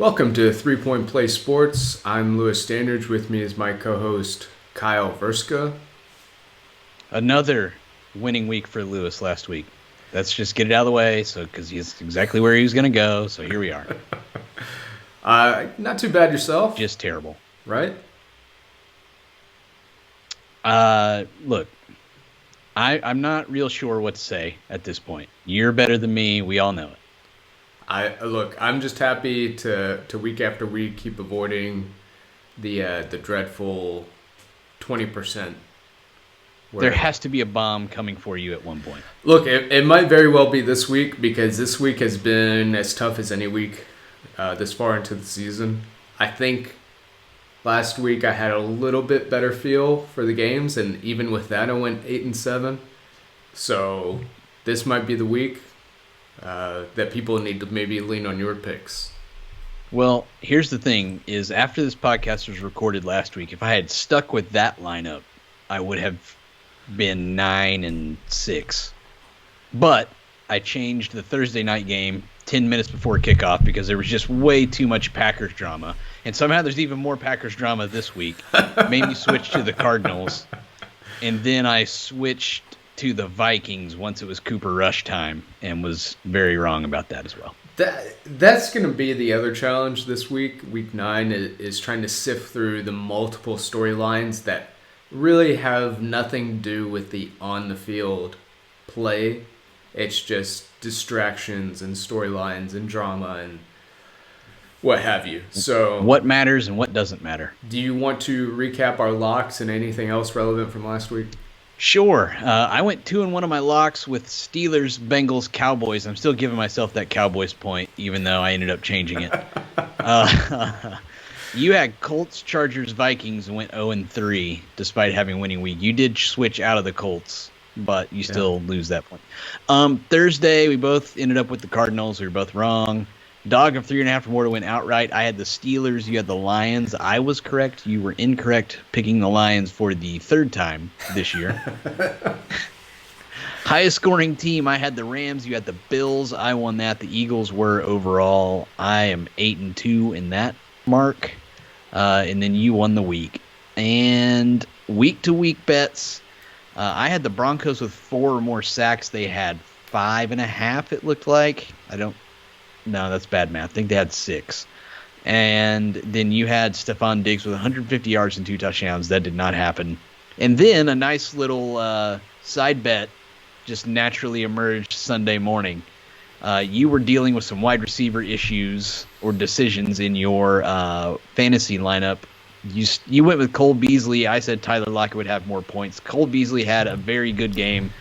Welcome to 3 Point Play Sports. I'm Lewis Standridge. With me is my co-host Kyle Verska. Another winning week for Lewis last week. Let's just get it out of the way, because he's exactly where he was going to go. So here we are. Not too bad yourself. Just terrible, right? Look, I'm not real sure what to say at this point. You're better than me. We all know it. I'm just happy to week after week keep avoiding the dreadful 20%. There has to be a bomb coming for you at one point. Look, it might very well be this week, because this week has been as tough as any week this far into the season. I think last week I had a little bit better feel for the games, and even with that I went 8-7. So this might be the week that people need to maybe lean on your picks. Well, here's the thing, is after this podcast was recorded last week, if I had stuck with that lineup, I would have been 9-6. But I changed the Thursday night game 10 minutes before kickoff because there was just way too much Packers drama. And somehow there's even more Packers drama this week. Made me switch to the Cardinals. And then I switched to the Vikings once it was Cooper Rush time, and was very wrong about that as well. That's going to be the other challenge this week. Week 9 is trying to sift through the multiple storylines that really have nothing to do with the on-the-field play. It's just distractions and storylines and drama and what have you. So, what matters and what doesn't matter? Do you want to recap our locks and anything else relevant from last week? Sure. I went 2-1 on my locks with Steelers, Bengals, Cowboys. I'm still giving myself that Cowboys point, even though I ended up changing it. You had Colts, Chargers, Vikings, and went 0-3, despite having a winning week. You did switch out of the Colts, but you still lose that point. Thursday, we both ended up with the Cardinals. We were both wrong. Dog of 3.5 or more to win outright. I had the Steelers. You had the Lions. I was correct. You were incorrect, picking the Lions for the third time this year. Highest scoring team, I had the Rams. You had the Bills. I won that. The Eagles were overall. I am 8-2 in that mark. And then you won the week. And week-to-week bets, I had the Broncos with 4 or more sacks. They had 5.5, it looked like. No, that's bad math. I think they had 6. And then you had Stephon Diggs with 150 yards and 2 touchdowns. That did not happen. And then a nice little side bet just naturally emerged Sunday morning. You were dealing with some wide receiver issues or decisions in your fantasy lineup. You went with Cole Beasley. I said Tyler Lockett would have more points. Cole Beasley had a very good game.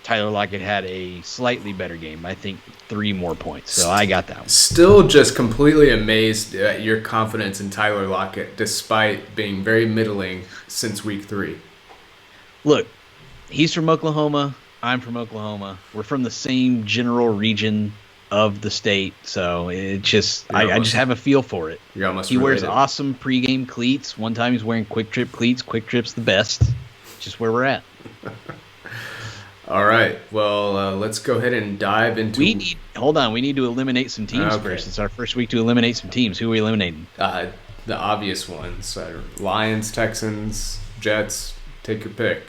Tyler Lockett had a slightly better game. I think 3 more points. So I got that one. Still just completely amazed at your confidence in Tyler Lockett, despite being very middling since week 3. Look, he's from Oklahoma. I'm from Oklahoma. We're from the same general region of the state. So it just, I just have a feel for it. You're almost He wears related. awesome pregame cleats. One time he's wearing Quick Trip cleats. Quick Trip's the best. Just where we're at. All right. Well, let's go ahead and dive into... Hold on. We need to eliminate some teams first. It's our first week to eliminate some teams. Who are we eliminating? The obvious ones. Lions, Texans, Jets. Take your pick.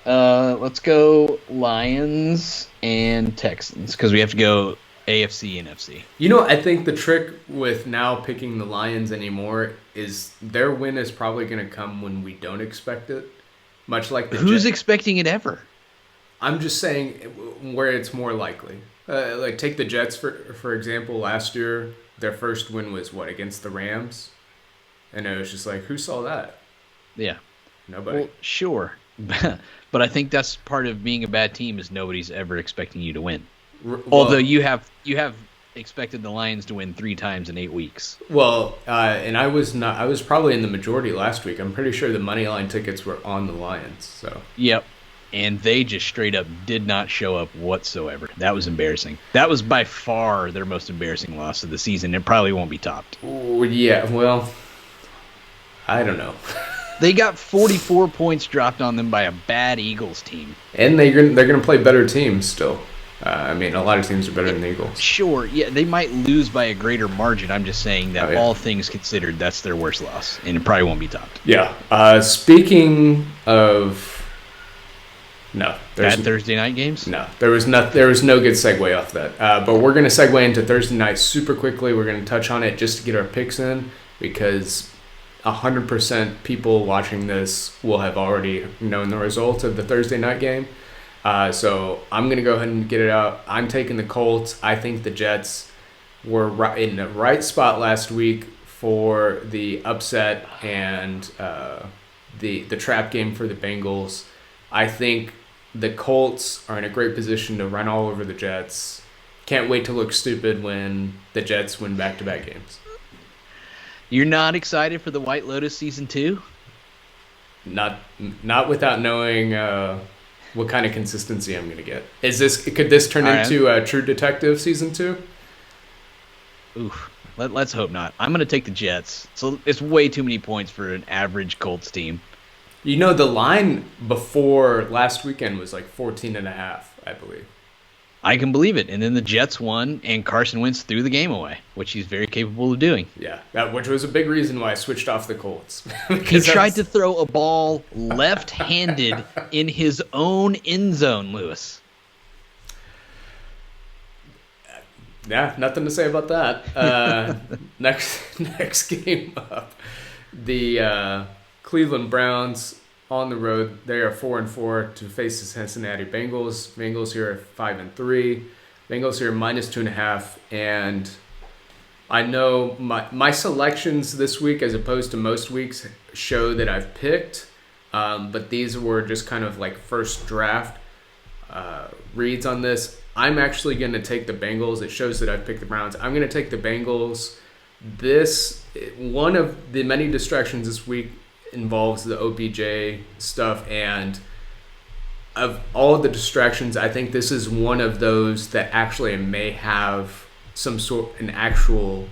Let's go Lions and Texans, because we have to go AFC and NFC. You know, I think the trick with now picking the Lions anymore is their win is probably going to come when we don't expect it. Much like the Who's expecting it ever? I'm just saying where it's more likely. Like take the Jets for example. Last year, their first win was against the Rams, and it was just like, who saw that? Yeah, nobody. Well, sure, but I think that's part of being a bad team is nobody's ever expecting you to win. Although you have expected the Lions to win 3 times in 8 weeks. Well, and I was not. I was probably in the majority last week. I'm pretty sure the money line tickets were on the Lions. So yep. And they just straight up did not show up whatsoever. That was embarrassing. That was by far their most embarrassing loss of the season. It probably won't be topped. Ooh, yeah, well, I don't know. They got 44 points dropped on them by a bad Eagles team. And they're gonna play better teams still. I mean, a lot of teams are better than the Eagles. Sure, yeah, they might lose by a greater margin. I'm just saying that all things considered, that's their worst loss, and it probably won't be topped. Yeah. Speaking of, no, bad Thursday night games. No, there was no good segue off that. But we're gonna segue into Thursday night super quickly. We're gonna touch on it just to get our picks in because 100% people watching this will have already known the results of the Thursday night game. So I'm going to go ahead and get it out. I'm taking the Colts. I think the Jets were in the right spot last week for the upset and the trap game for the Bengals. I think the Colts are in a great position to run all over the Jets. Can't wait to look stupid when the Jets win back-to-back games. You're not excited for the White Lotus season 2? Not without knowing what kind of consistency I'm going to get. Could this turn into True Detective season 2? Oof. Let's hope not. I'm going to take the Jets. So it's way too many points for an average Colts team. You know, the line before last weekend was like 14.5, I believe. I can believe it. And then the Jets won, and Carson Wentz threw the game away, which he's very capable of doing. Yeah, which was a big reason why I switched off the Colts. He tried to throw a ball left-handed in his own end zone, Lewis. Yeah, nothing to say about that. Next game up, the Cleveland Browns on the road. They are 4-4 to face the Cincinnati Bengals. Bengals here are 5-3. Bengals here -2.5. And I know my selections this week, as opposed to most weeks, show that I've picked. But these were just kind of like first draft reads on this. I'm actually going to take the Bengals. It shows that I've picked the Browns. I'm going to take the Bengals. One of the many distractions this week involves the OBJ stuff, and of all the distractions, I think this is one of those that actually may have an actual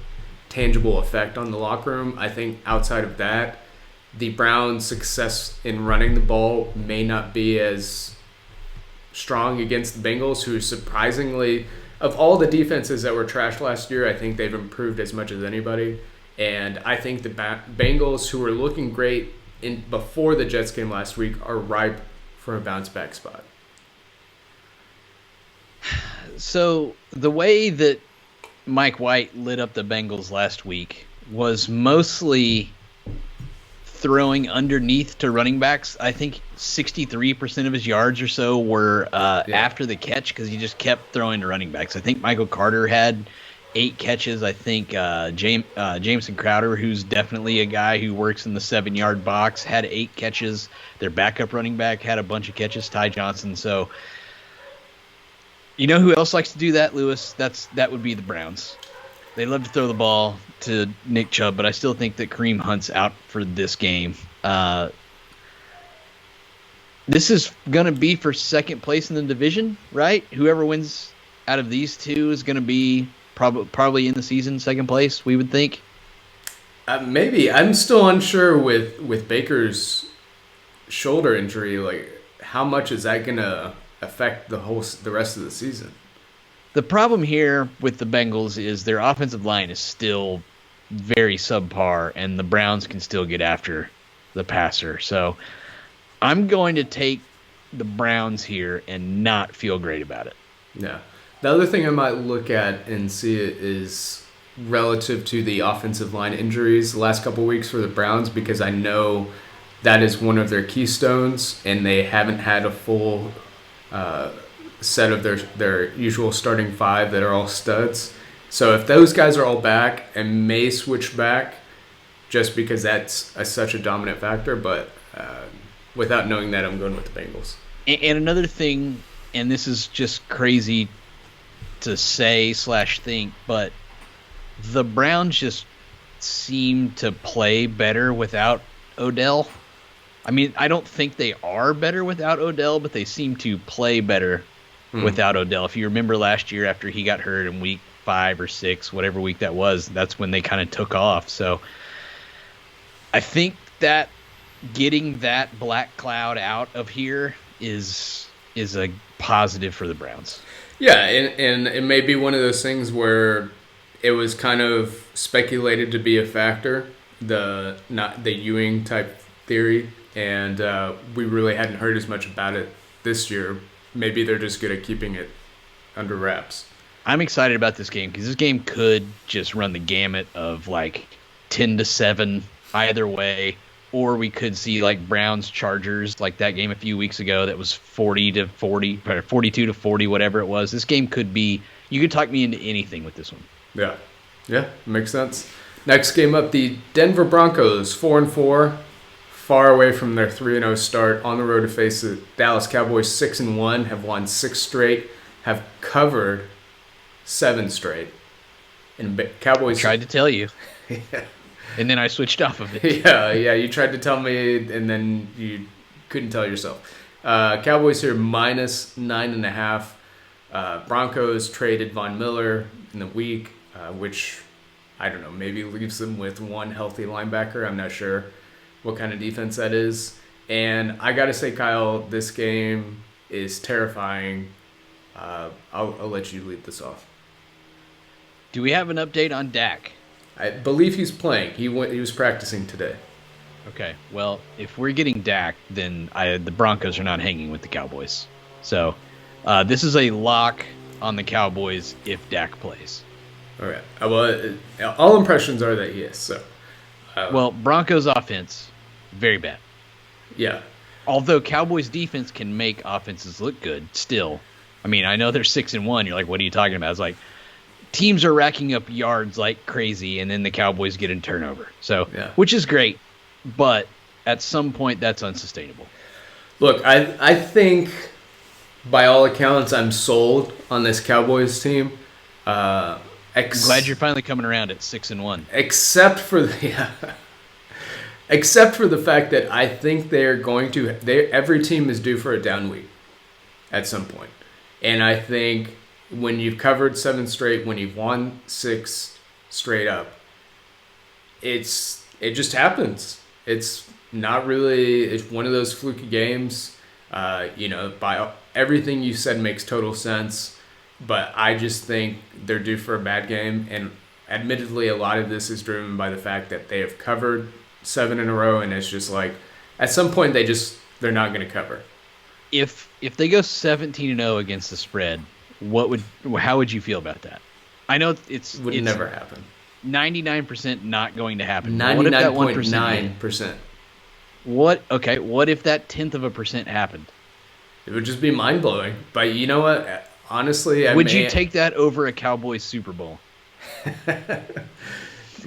tangible effect on the locker room. I think outside of that, the Browns' success in running the ball may not be as strong against the Bengals, who surprisingly, of all the defenses that were trashed last year, I think they've improved as much as anybody. And I think the Bengals, who were looking great before the Jets game last week, are ripe for a bounce-back spot. So the way that Mike White lit up the Bengals last week was mostly throwing underneath to running backs. I think 63% of his yards or so were after the catch because he just kept throwing to running backs. I think Michael Carter had 8 catches. I think Jameson Crowder, who's definitely a guy who works in the 7-yard box, had 8 catches. Their backup running back had a bunch of catches, Ty Johnson. So, you know who else likes to do that, Lewis? That would be the Browns. They love to throw the ball to Nick Chubb, but I still think that Kareem Hunt's out for this game. This is going to be for second place in the division, right? Whoever wins out of these two is going to be probably in the season second place, we would think. Maybe. I'm still unsure with Baker's shoulder injury. Like, how much is that going to affect the rest of the season? The problem here with the Bengals is their offensive line is still very subpar, and the Browns can still get after the passer. So I'm going to take the Browns here and not feel great about it. Yeah. The other thing I might look at and see it is relative to the offensive line injuries the last couple of weeks for the Browns, because I know that is one of their keystones, and they haven't had a full set of their usual starting 5 that are all studs. So if those guys are all back, and may switch back just because that's such a dominant factor, but without knowing that, I'm going with the Bengals. And another thing, and this is just crazy to say / think, but the Browns just seem to play better without Odell. I mean, I don't think they are better without Odell, but they seem to play better without Odell. If you remember last year after he got hurt in week 5 or 6, whatever week that was, that's when they kind of took off. So I think that getting that black cloud out of here is a positive for the Browns. Yeah, and it may be one of those things where it was kind of speculated to be a factor, the not the Ewing type theory, and we really hadn't heard as much about it this year. Maybe they're just good at keeping it under wraps. I'm excited about this game because this game could just run the gamut of like 10-7 either way, or we could see like Browns Chargers, like that game a few weeks ago that was 40-40, or 42-40, whatever it was. This game could be. You could talk me into anything with this one. Yeah, yeah, makes sense. Next game up, the Denver Broncos, 4-4, far away from their 3-0 start, on the road to face the Dallas Cowboys, 6-1, have won 6 straight, have covered 7 straight. And Cowboys Tried to tell you, yeah. and then I switched off of it. Yeah, you tried to tell me, and then you couldn't tell yourself. Cowboys here minus 9.5. Broncos traded Von Miller in the week, which I don't know, maybe leaves them with one healthy linebacker. I'm not sure what kind of defense that is. And I got to say, Kyle, this game is terrifying. I'll let you lead this off. Do we have an update on Dak? I believe he's playing. He was practicing today. Okay, well, if we're getting Dak, then the Broncos are not hanging with the Cowboys. So this is a lock on the Cowboys if Dak plays. All right. Well, all impressions are that he is. So. Well, Broncos offense, very bad. Yeah. Although Cowboys defense can make offenses look good still. I mean, I know they're 6-1. You're like, what are you talking about? It's like teams are racking up yards like crazy, and then the Cowboys get in turnover. So, yeah. Which is great, but at some point that's unsustainable. Look, I think by all accounts I'm sold on this Cowboys team. I'm glad you're finally coming around at 6-1. Except for the fact that I think they're going to. Every team is due for a down week at some point, and I think when you've covered 7 straight, when you've won 6 straight up, it just happens. It's not really. It's one of those fluky games. By everything you said makes total sense. But I just think they're due for a bad game. And admittedly, a lot of this is driven by the fact that they have covered 7 in a row. And it's just like, at some point, they're not going to cover. If they go 17-0 against the spread, how would you feel about that? I know it's never happen. 99% not going to happen. 99.9%. What if that 1/10% happened? It would just be mind-blowing. But you know what? Honestly, would you take that over a Cowboys Super Bowl?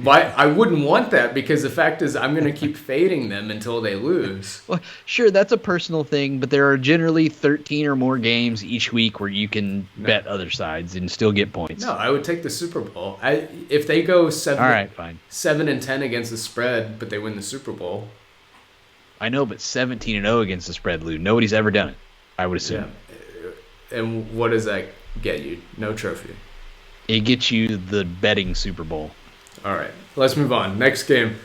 Why? I wouldn't want that because the fact is I'm going to keep fading them until they lose. Well, sure, that's a personal thing, but there are generally 13 or more games each week where you can bet other sides and still get points. No, I would take the Super Bowl. If they go 7 All right, fine. 7-10 against the spread, but they win the Super Bowl. I know, but 17-0 against the spread, Lou. Nobody's ever done it, I would assume. Yeah. And what does that get you? No trophy. It gets you the betting Super Bowl. All right, let's move on. Next game.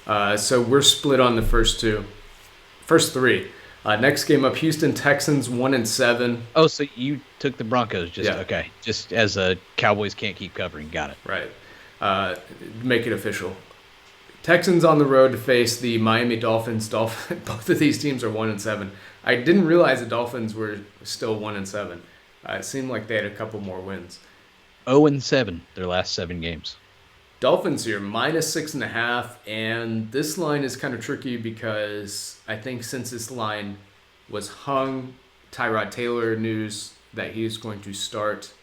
So we're split on the first 3. Next game up, Houston Texans 1-7. Oh, so you took the Broncos? Yeah. Okay. Just as a Cowboys can't keep covering. Got it. Right. Make it official. Texans on the road to face the Miami Dolphins. Both of these teams are 1-7. I didn't realize the Dolphins were still 1-7. It seemed like they had a couple more wins. 0-7 their last 7 games. Dolphins here minus 6.5, and this line is kind of tricky because I think since this line was hung, Tyrod Taylor news that he's going to start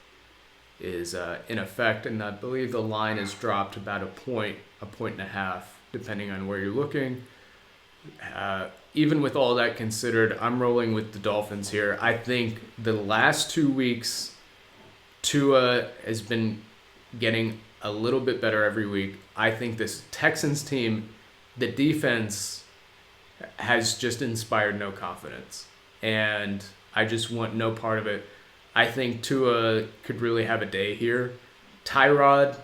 is in effect, and I believe the line has dropped about a point and a half, depending on where you're looking. Even with all that considered, I'm rolling with the Dolphins here. I think the last 2 weeks, Tua has been getting a little bit better every week. I think this Texans team, the defense has just inspired no confidence. And I just want no part of it. I think Tua could really have a day here. Tyrod,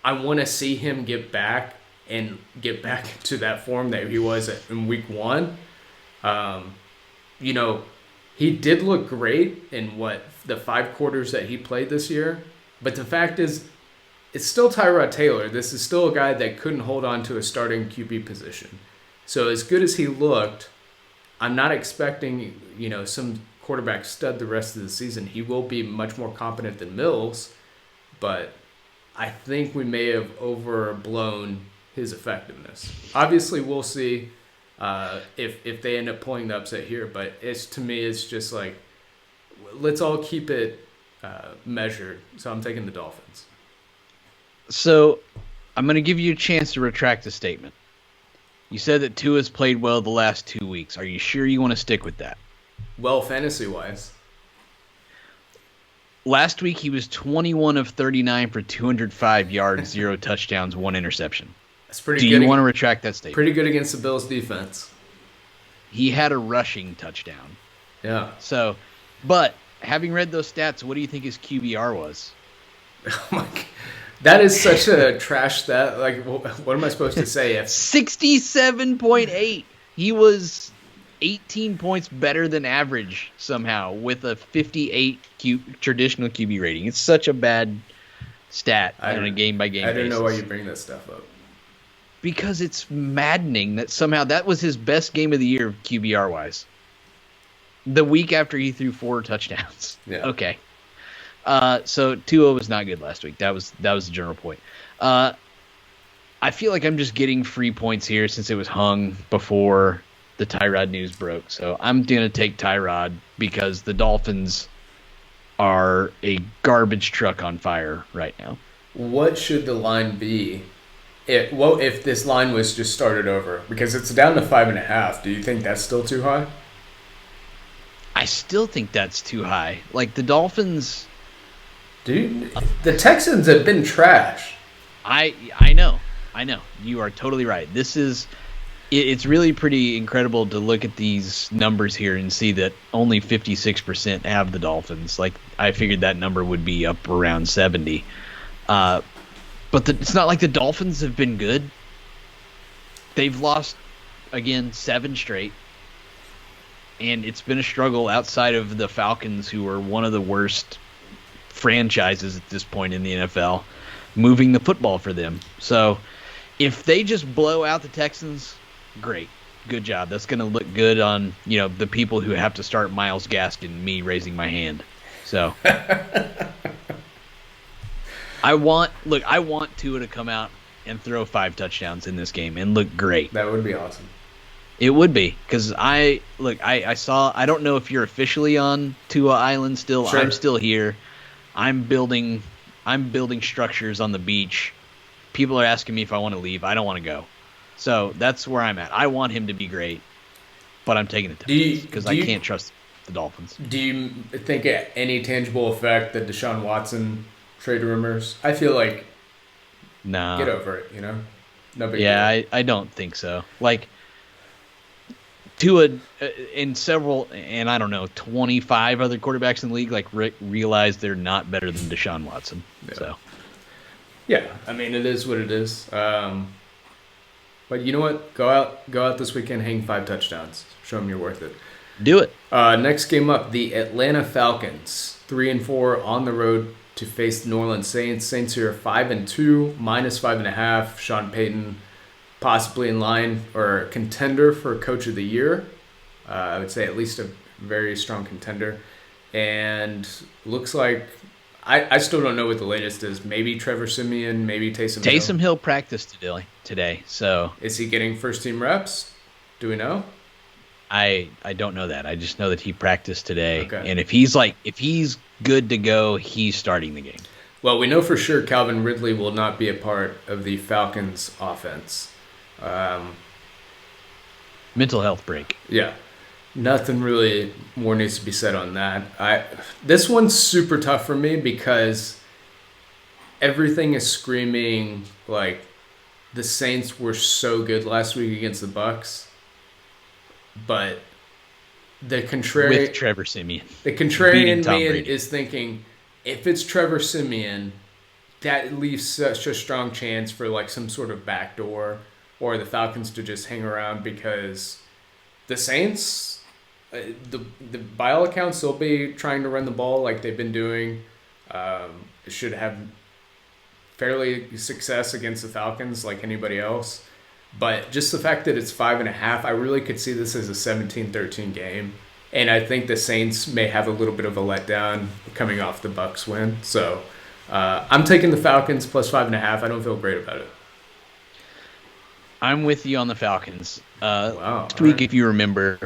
I want to see him get back to that form that he was in week 1. He did look great in the 5 quarters that he played this year, but the fact is, it's still Tyrod Taylor. This is still a guy that couldn't hold on to a starting QB position. So as good as he looked, I'm not expecting, some quarterback stud the rest of the season. He will be much more competent than Mills, but I think we may have overblown his effectiveness. Obviously, we'll see if they end up pulling the upset here, but to me, it's just like, let's all keep it measured. So I'm taking the Dolphins. So I'm going to give you a chance to retract the statement. You said that Tua's played well the last 2 weeks. Are you sure you want to stick with that? Well, fantasy-wise. Last week, he was 21 of 39 for 205 yards, 0 touchdowns, 1 interception. That's pretty good. Do you want to retract that statement? Pretty good against the Bills' defense. He had a rushing touchdown. Yeah. So, but having read those stats, what do you think his QBR was? Oh my God. That is such a trash stat. Like, what am I supposed to say? 67.8. He was 18 points better than average somehow with a 58 traditional QB rating. It's such a bad stat on a game-by-game basis. I don't know why you bring that stuff up. Because it's maddening that somehow that was his best game of the year QBR-wise. The week after he threw 4 touchdowns. Yeah. Okay. So 2-0 was not good last week. That was the general point. I feel like I'm just getting free points here since it was hung before the Tyrod news broke. So I'm going to take Tyrod because the Dolphins are a garbage truck on fire right now. What should the line be? If this line was just started over? Because it's down to 5.5. Do you think that's still too high? I still think that's too high. Like the Dolphins... Dude, the Texans have been trash. I know. You are totally right. It's really pretty incredible to look at these numbers here and see that only 56% have the Dolphins. Like I figured that number would be up around 70. But it's not like the Dolphins have been good. They've lost, again, 7 straight. And it's been a struggle outside of the Falcons, who are one of the worst franchises at this point in the NFL, moving the football for them. So if they just blow out the Texans, great. Good job. That's going to look good on, the people who have to start Myles Gaskin, me raising my hand. So I want Tua to come out and throw 5 touchdowns in this game and look great. That would be awesome. It would be, because I saw, I don't know if you're officially on Tua Island still. Sure. I'm still here. I'm building structures on the beach. People are asking me if I want to leave. I don't want to go. So that's where I'm at. I want him to be great, but I'm taking the Texans because I can't trust the Dolphins. Do you think any tangible effect the Deshaun Watson trade rumors? I feel like no. Get over it, No big deal. I don't think so. Like Tua in several, and I don't know, 25 other quarterbacks in the league realize they're not better than Deshaun Watson. Yeah. So yeah, I mean it is what it is. But you know what? Go out this weekend, hang 5 touchdowns. Show them you're worth it. Do it. Next game up, the Atlanta Falcons, 3-4 on the road to face the New Orleans Saints. Saints here 5-2, -5.5. Sean Payton possibly in line or contender for Coach of the Year. I would say at least a very strong contender. And looks like I still don't know what the latest is. Maybe Trevor Siemian, maybe Taysom Hill. Taysom Hill practiced today. So is he getting first team reps? Do we know? I don't know that. I just know that he practiced today. Okay. And if he's good to go, he's starting the game. Well, we know for sure Calvin Ridley will not be a part of the Falcons offense. Mental health break. Yeah. Nothing really more needs to be said on that. This one's super tough for me because everything is screaming like the Saints were so good last week against the Bucs, but the contrarian with Trevor Siemian. The contrarian me is thinking if it's Trevor Siemian, that leaves such a strong chance for like some sort of backdoor or the Falcons to just hang around because the Saints, the by all accounts they'll be trying to run the ball like they've been doing. Should have fairly success against the Falcons like anybody else. But just the fact that it's 5.5, I really could see this as a 17-13 game. And I think the Saints may have a little bit of a letdown coming off the Bucs win. So I'm taking the Falcons plus 5.5. I don't feel great about it. I'm with you on the Falcons. Wow. Last week, if you remember,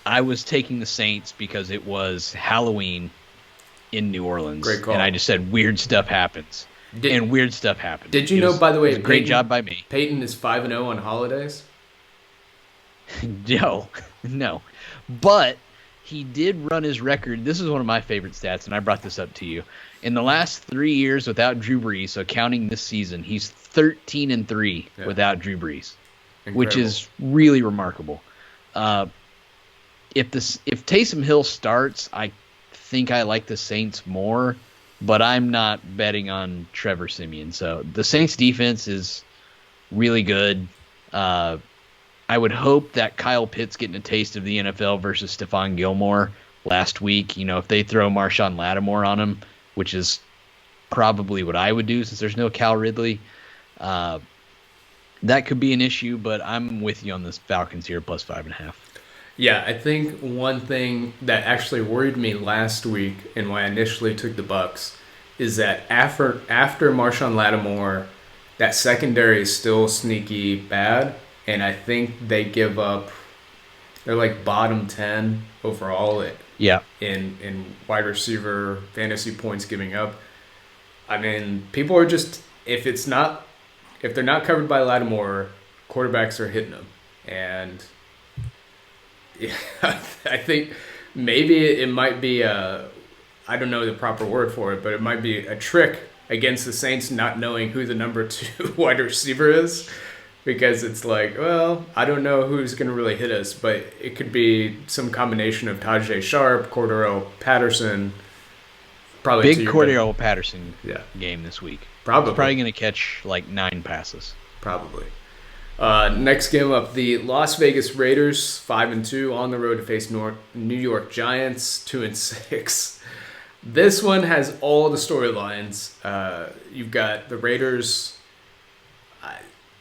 I was taking the Saints because it was Halloween in New Orleans. Great call. And I just said weird stuff happens. And weird stuff happened. Did you know, by the way, great job by me. Peyton is 5-0 on holidays? No. But he did run his record. This is one of my favorite stats, and I brought this up to you. In the last 3 years without Drew Brees, so counting this season, he's 13-3 without Drew Brees, which is really remarkable. If Taysom Hill starts, I think I like the Saints more, but I'm not betting on Trevor Siemian. So the Saints defense is really good. I would hope that Kyle Pitts getting a taste of the NFL versus Stephon Gilmore last week. You know, if they throw Marshawn Lattimore on him, which is probably what I would do since there's no Cal Ridley, that could be an issue, but I'm with you on this Falcons here, plus 5.5. Yeah, I think one thing that actually worried me last week and why I initially took the Bucs is that after Marshawn Lattimore, that secondary is still sneaky bad, and I think they give up. They're like bottom 10 overall in wide receiver fantasy points giving up. I mean, people are just if they're not covered by Lattimore, quarterbacks are hitting them, and yeah, I think maybe it might be I don't know the proper word for it, but it might be a trick against the Saints not knowing who the number 2 wide receiver is, because it's like, well, I don't know who's going to really hit us, but it could be some combination of Tajay Sharp, Cordero Patterson. Probably big Cordero Patterson game this week. Probably. He's probably going to catch like 9 passes. Probably. Next game up, the Las Vegas Raiders, 5-2 on the road to face New York Giants, 2-6. This one has all the storylines. You've got the Raiders.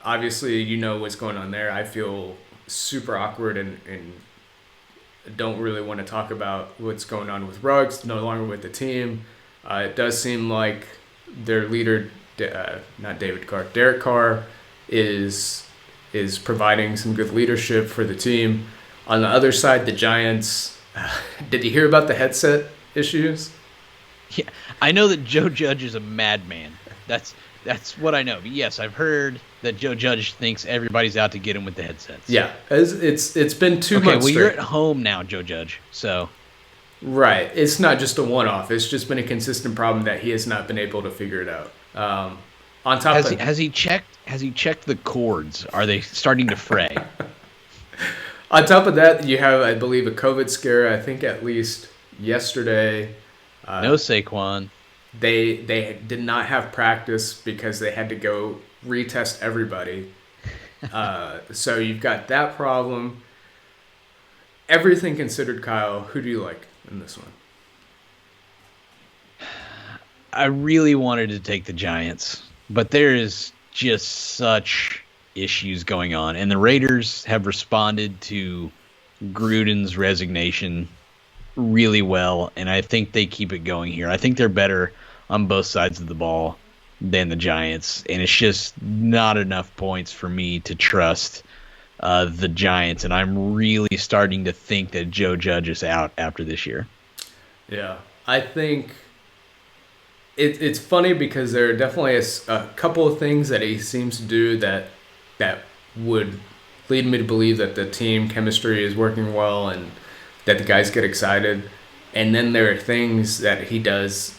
Obviously, you know what's going on there. I feel super awkward and don't really want to talk about what's going on with Ruggs, no longer with the team. It does seem like their leader, not David Carr, Derek Carr, is providing some good leadership for the team. On the other side, the Giants, did you hear about the headset issues? Yeah, I know that Joe Judge is a madman. That's what I know. But yes, I've heard that Joe Judge thinks everybody's out to get him with the headsets. Yeah, it's been 2 months. Okay, well, you're straight. at home now, Joe Judge. So right, it's not just a one-off. It's just been a consistent problem that he has not been able to figure it out. On top of has he checked the cords? Are they starting to fray? On top of that, you have, I believe, a COVID scare. I think at least yesterday. No Saquon. They did not have practice because they had to go retest everybody. So you've got that problem. Everything considered, Kyle, who do you like in this one? I really wanted to take the Giants, but there is just such issues going on. And the Raiders have responded to Gruden's resignation really well, and I think they keep it going here. I think they're better on both sides of the ball than the Giants, and it's just not enough points for me to trust the Giants, and I'm really starting to think that Joe Judge is out after this year. Yeah, I think it's funny because there are definitely a couple of things that he seems to do that would lead me to believe that the team chemistry is working well and that the guys get excited. And then there are things that he does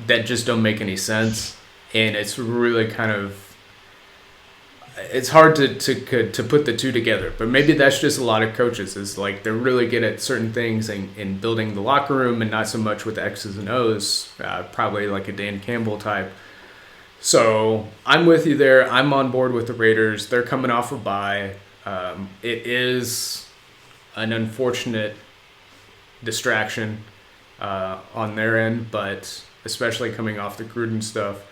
that just don't make any sense. And it's really kind of, it's hard to put the two together. But maybe that's just a lot of coaches. Is like they're really good at certain things in building the locker room and not so much with the X's and O's. Probably like a Dan Campbell type. So I'm with you there. I'm on board with the Raiders. They're coming off a bye. It is an unfortunate distraction on their end, but especially coming off the Gruden stuff.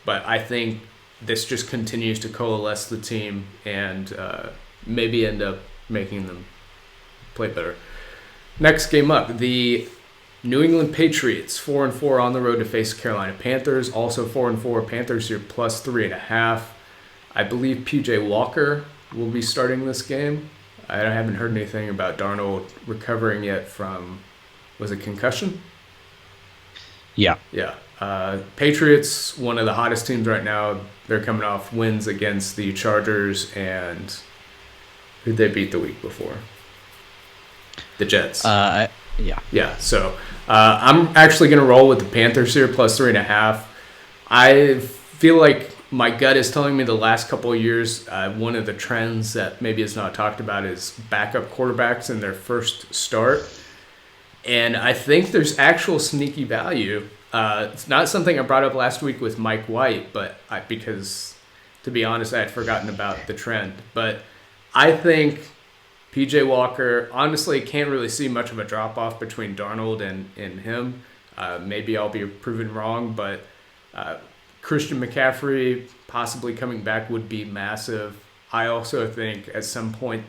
But I think this just continues to coalesce the team and maybe end up making them play better. Next game up, the New England Patriots, 4-4 on the road to face Carolina Panthers. Also 4-4. Panthers here plus 3.5. I believe PJ Walker will be starting this game. I haven't heard anything about Darnold recovering yet from, was it concussion? Yeah. Yeah. Patriots, one of the hottest teams right now. They're coming off wins against the Chargers and who'd they beat the week before? The Jets. Yeah. Yeah. So I'm actually going to roll with the Panthers here, plus 3.5. I feel like my gut is telling me the last couple of years, one of the trends that maybe is not talked about is backup quarterbacks in their first start. And I think there's actual sneaky value. It's not something I brought up last week with Mike White, but because, to be honest, I had forgotten about the trend. But I think PJ Walker, honestly, can't really see much of a drop-off between Darnold and him. Maybe I'll be proven wrong, but Christian McCaffrey possibly coming back would be massive. I also think at some point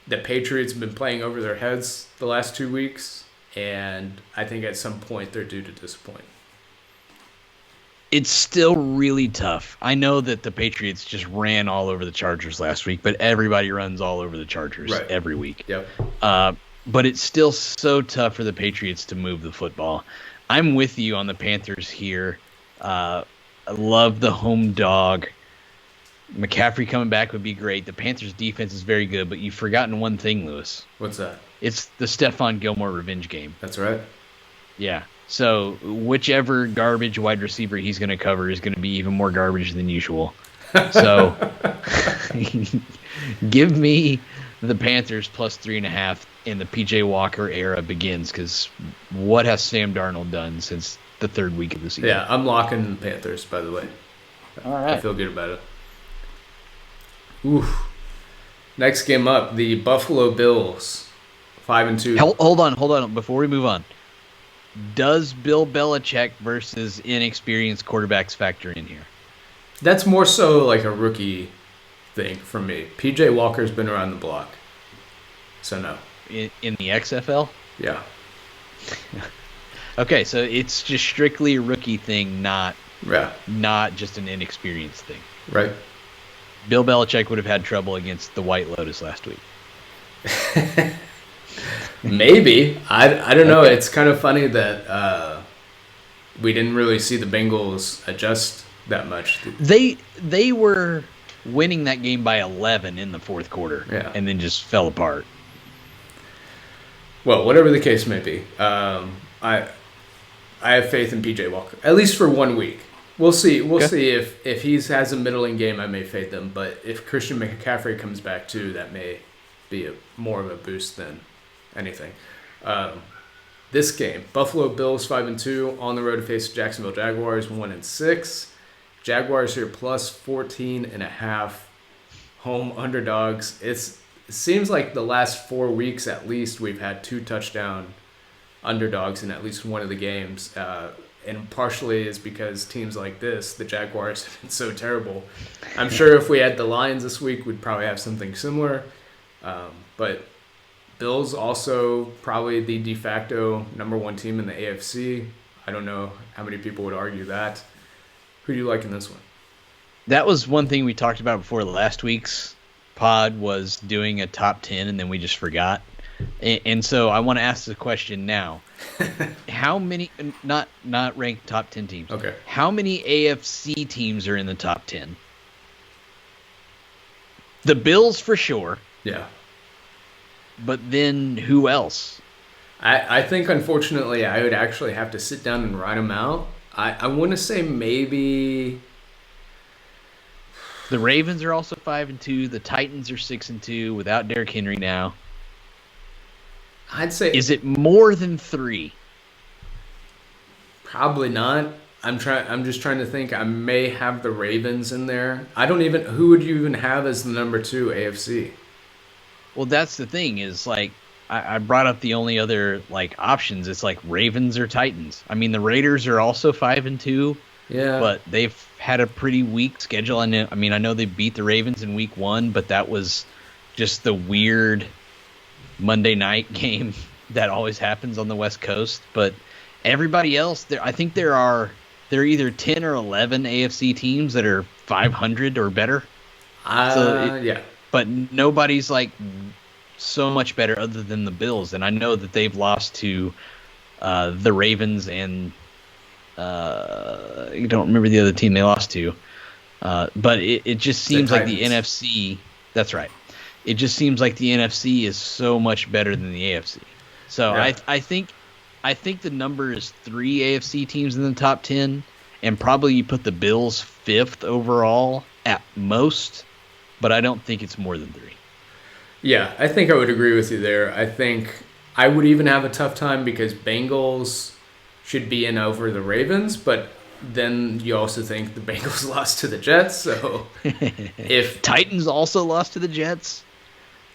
the Patriots have been playing over their heads the last 2 weeks, and I think at some point they're due to disappoint. It's still really tough. I know that the Patriots just ran all over the Chargers last week, but everybody runs all over the Chargers every week. Yep. But it's still so tough for the Patriots to move the football. I'm with you on the Panthers here. I love the home dog. McCaffrey coming back would be great. The Panthers' defense is very good, but you've forgotten one thing, Lewis. What's that? It's the Stephon Gilmore revenge game. That's right. Yeah. So whichever garbage wide receiver he's going to cover is going to be even more garbage than usual. So give me the Panthers plus 3.5 and the PJ Walker era begins, because what has Sam Darnold done since the third week of the season? Yeah, I'm locking the Panthers, by the way. All right. I feel good about it. Oof. Next game up, the Buffalo Bills, 5-2. Hold on. Before we move on, does Bill Belichick versus inexperienced quarterbacks factor in here? That's more so like a rookie thing for me. PJ Walker's been around the block, so no. In the XFL? Yeah. Okay, so it's just strictly a rookie thing, not just an inexperienced thing. Right. Bill Belichick would have had trouble against the White Lotus last week. Maybe. I don't know. It's kind of funny that we didn't really see the Bengals adjust that much. They were winning that game by 11 in the fourth quarter, and then just fell apart. Well, whatever the case may be, I have faith in PJ Walker, at least for 1 week. We'll see. We'll see if he has a middling game. I may fade them, but if Christian McCaffrey comes back too, that may be more of a boost than anything. This game, Buffalo Bills 5-2 on the road to face Jacksonville Jaguars 1-6. Jaguars here plus 14.5 home underdogs. It seems like the last 4 weeks at least we've had 2 touchdown underdogs in at least one of the games. And partially is because teams like this, the Jaguars, have been so terrible. I'm sure if we had the Lions this week, we'd probably have something similar. But Bills also probably the de facto number 1 team in the AFC. I don't know how many people would argue that. Who do you like in this one? That was one thing we talked about before last week's pod, was doing a top 10, and then we just forgot. And so I want to ask the question now. How many, not ranked top 10 teams. Okay. How many AFC teams are in the top 10? The Bills for sure. Yeah. But then who else? I think, unfortunately, I would actually have to sit down and write them out. I want to say maybe the Ravens are also 5-2. The Titans are 6-2 without Derrick Henry now. I'd say, is it more than 3? Probably not. I'm just trying to think. I may have the Ravens in there. Who would you even have as the number 2 AFC? Well, that's the thing, is like I brought up the only other like options. It's like Ravens or Titans. I mean, the Raiders are also 5-2, Yeah. but they've had a pretty weak schedule. I know they beat the Ravens in week 1, but that was just the weird Monday night game that always happens on the West Coast. But everybody else, I think there are either 10 or 11 AFC teams that are 500 or better. Yeah. But nobody's like so much better other than the Bills, and I know that they've lost to the Ravens and I don't remember the other team they lost to, but it just seems like the NFC. That's right. It just seems like the NFC is so much better than the AFC. So yeah. I think the number is 3 AFC teams in the top 10, and probably you put the Bills 5th overall at most, but I don't think it's more than 3. Yeah, I think I would agree with you there. I think I would even have a tough time because Bengals should be in over the Ravens, but then you also think the Bengals lost to the Jets, so if Titans also lost to the Jets.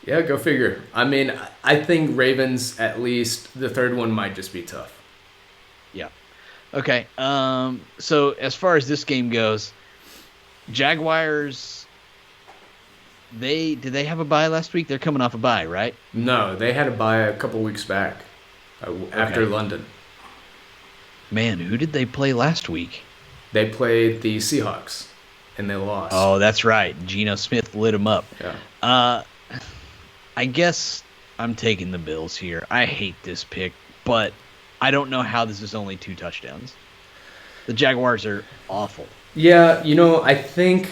Yeah, go figure. I mean, I think Ravens, at least the third one might just be tough. Yeah. Okay. So as far as this game goes, Jaguars, did they have a bye last week? They're coming off a bye, right? No, they had a bye a couple weeks back after London. Man, who did they play last week? They played the Seahawks, and they lost. Oh, that's right. Geno Smith lit them up. Yeah. I guess I'm taking the Bills here. I hate this pick, but I don't know how this is only 2 touchdowns. The Jaguars are awful. Yeah, I think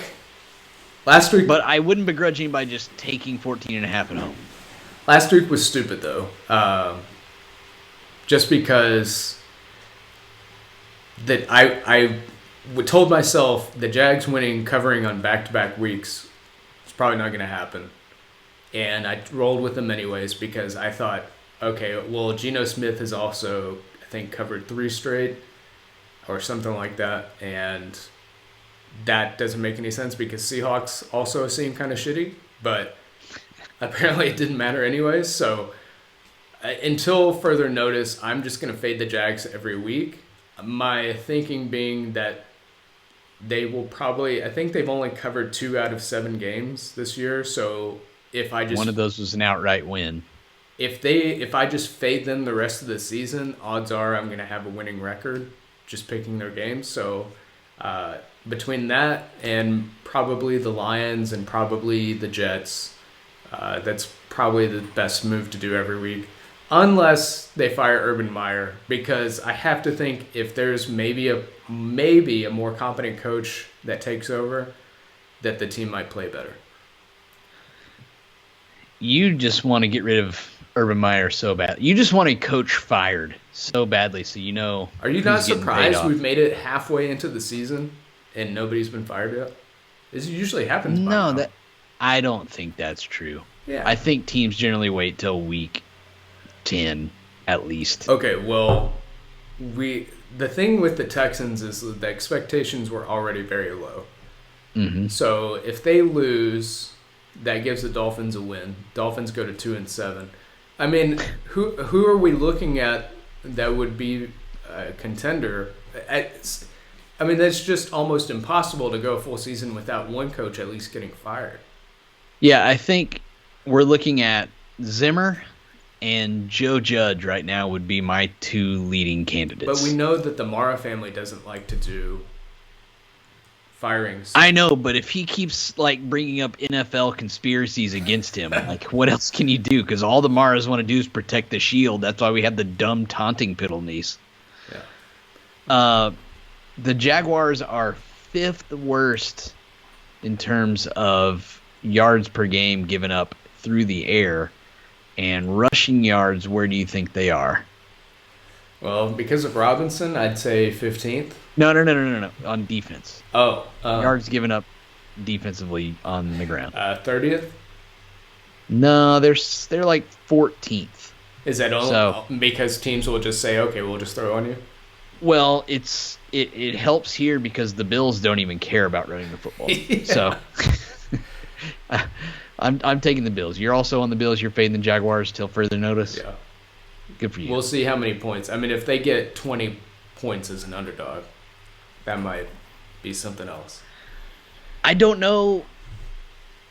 last week... But I wouldn't begrudge anybody just taking 14.5 at home. Last week was stupid, though. Just because that I told myself the Jags covering on back-to-back weeks is probably not going to happen. And I rolled with them anyways because I thought, okay, well, Geno Smith has also, I think, covered 3 straight or something like that. And that doesn't make any sense because Seahawks also seem kind of shitty. But apparently it didn't matter anyways. So until further notice, I'm just going to fade the Jags every week. My thinking being that they will probably, I think they've only covered 2 out of 7 games this year. So if I just... One of those was an outright win. If I just fade them the rest of the season, odds are I'm going to have a winning record just picking their games. So between that and probably the Lions and probably the Jets, that's probably the best move to do every week. Unless they fire Urban Meyer, because I have to think if there's maybe a more competent coach that takes over, that the team might play better. You just want to get rid of Urban Meyer so bad. You just want a coach fired so badly, so you know. Are you not surprised we've made it halfway into the season and nobody's been fired yet? This usually happens. No, I don't think that's true. Yeah, I think teams generally wait till week 10 at least. Okay, well, the thing with the Texans is that the expectations were already very low. Mm-hmm. So if they lose, that gives the Dolphins a win. Dolphins go to 2-7. I mean, who are we looking at that would be a contender? I mean, that's just almost impossible to go a full season without one coach at least getting fired. Yeah, I think we're looking at Zimmer and Joe Judge right now would be my 2 leading candidates. But we know that the Mara family doesn't like to do firings. I know, but if he keeps bringing up NFL conspiracies against him, what else can you do? Because all the Maras want to do is protect the shield. That's why we have the dumb taunting penalties. Yeah. The Jaguars are 5th worst in terms of yards per game given up through the air. And rushing yards, where do you think they are? Well, because of Robinson, I'd say 15th. No. On defense. Oh. Yards given up defensively on the ground. 30th? No, they're 14th. Is that all? Because teams will just say, okay, we'll just throw on you? Well, it helps here because the Bills don't even care about running the football. Yeah. So I'm taking the Bills. You're also on the Bills. You're fading the Jaguars till further notice. Yeah. Good for you. We'll see how many points. I mean, if they get 20 points as an underdog, that might be something else. I don't know.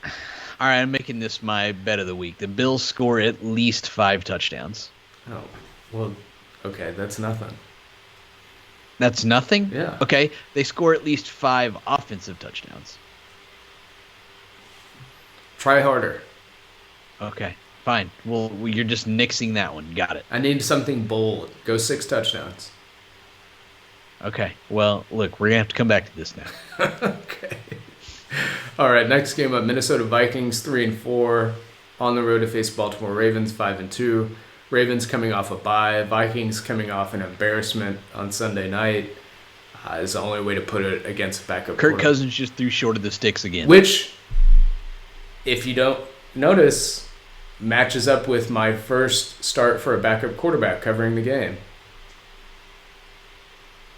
All right, I'm making this my bet of the week. The Bills score at least 5 touchdowns. Oh, well, okay, that's nothing. That's nothing? Yeah. Okay, they score at least 5 offensive touchdowns. Try harder. Okay, fine. Well, you're just nixing that one. Got it. I need something bold. Go 6 touchdowns. Okay, well, look, we're going to have to come back to this now. Okay. All right, next game up, Minnesota Vikings 3-4 on the road to face Baltimore Ravens 5-2. Ravens coming off a bye, Vikings coming off an embarrassment on Sunday night. Is the only way to put it against backup. Kirk Cousins just threw short of the sticks again. Which, if you don't notice, matches up with my first start for a backup quarterback covering the game.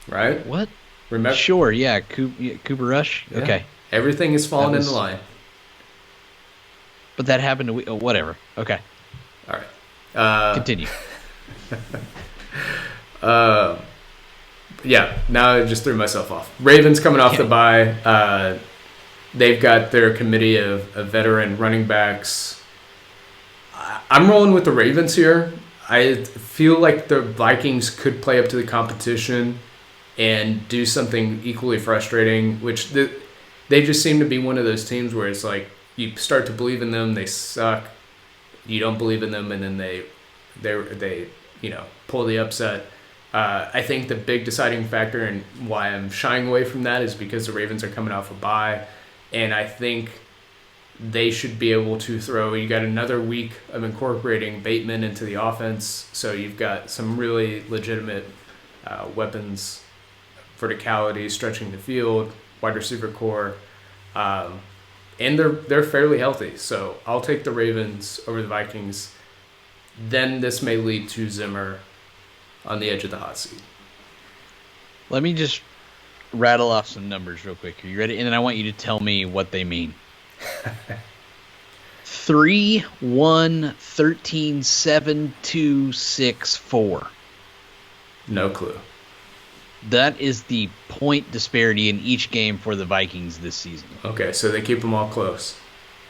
Right? What? Remember? Sure, yeah. Cooper Rush? Yeah. Okay. Everything is falling into line. But that happened to whatever. Okay. All right. Continue. Yeah, now I just threw myself off. Ravens coming off the bye. They've got their committee of veteran running backs. I'm rolling with the Ravens here. I feel like the Vikings could play up to the competition and do something equally frustrating, which they just seem to be one of those teams where it's like you start to believe in them, they suck. You don't believe in them, and then they pull the upset. I think the big deciding factor and why I'm shying away from that is because the Ravens are coming off a bye, and I think they should be able to throw. You got another week of incorporating Bateman into the offense, so you've got some really legitimate weapons, verticality, stretching the field, wide receiver core, and they're fairly healthy. So I'll take the Ravens over the Vikings. Then this may lead to Zimmer on the edge of the hot seat. Let me just rattle off some numbers real quick. Are you ready? And then I want you to tell me what they mean. 3, 1, 13, 7, 2, 6, 4. No clue. That is the point disparity in each game for the Vikings this season. Okay, so they keep them all close.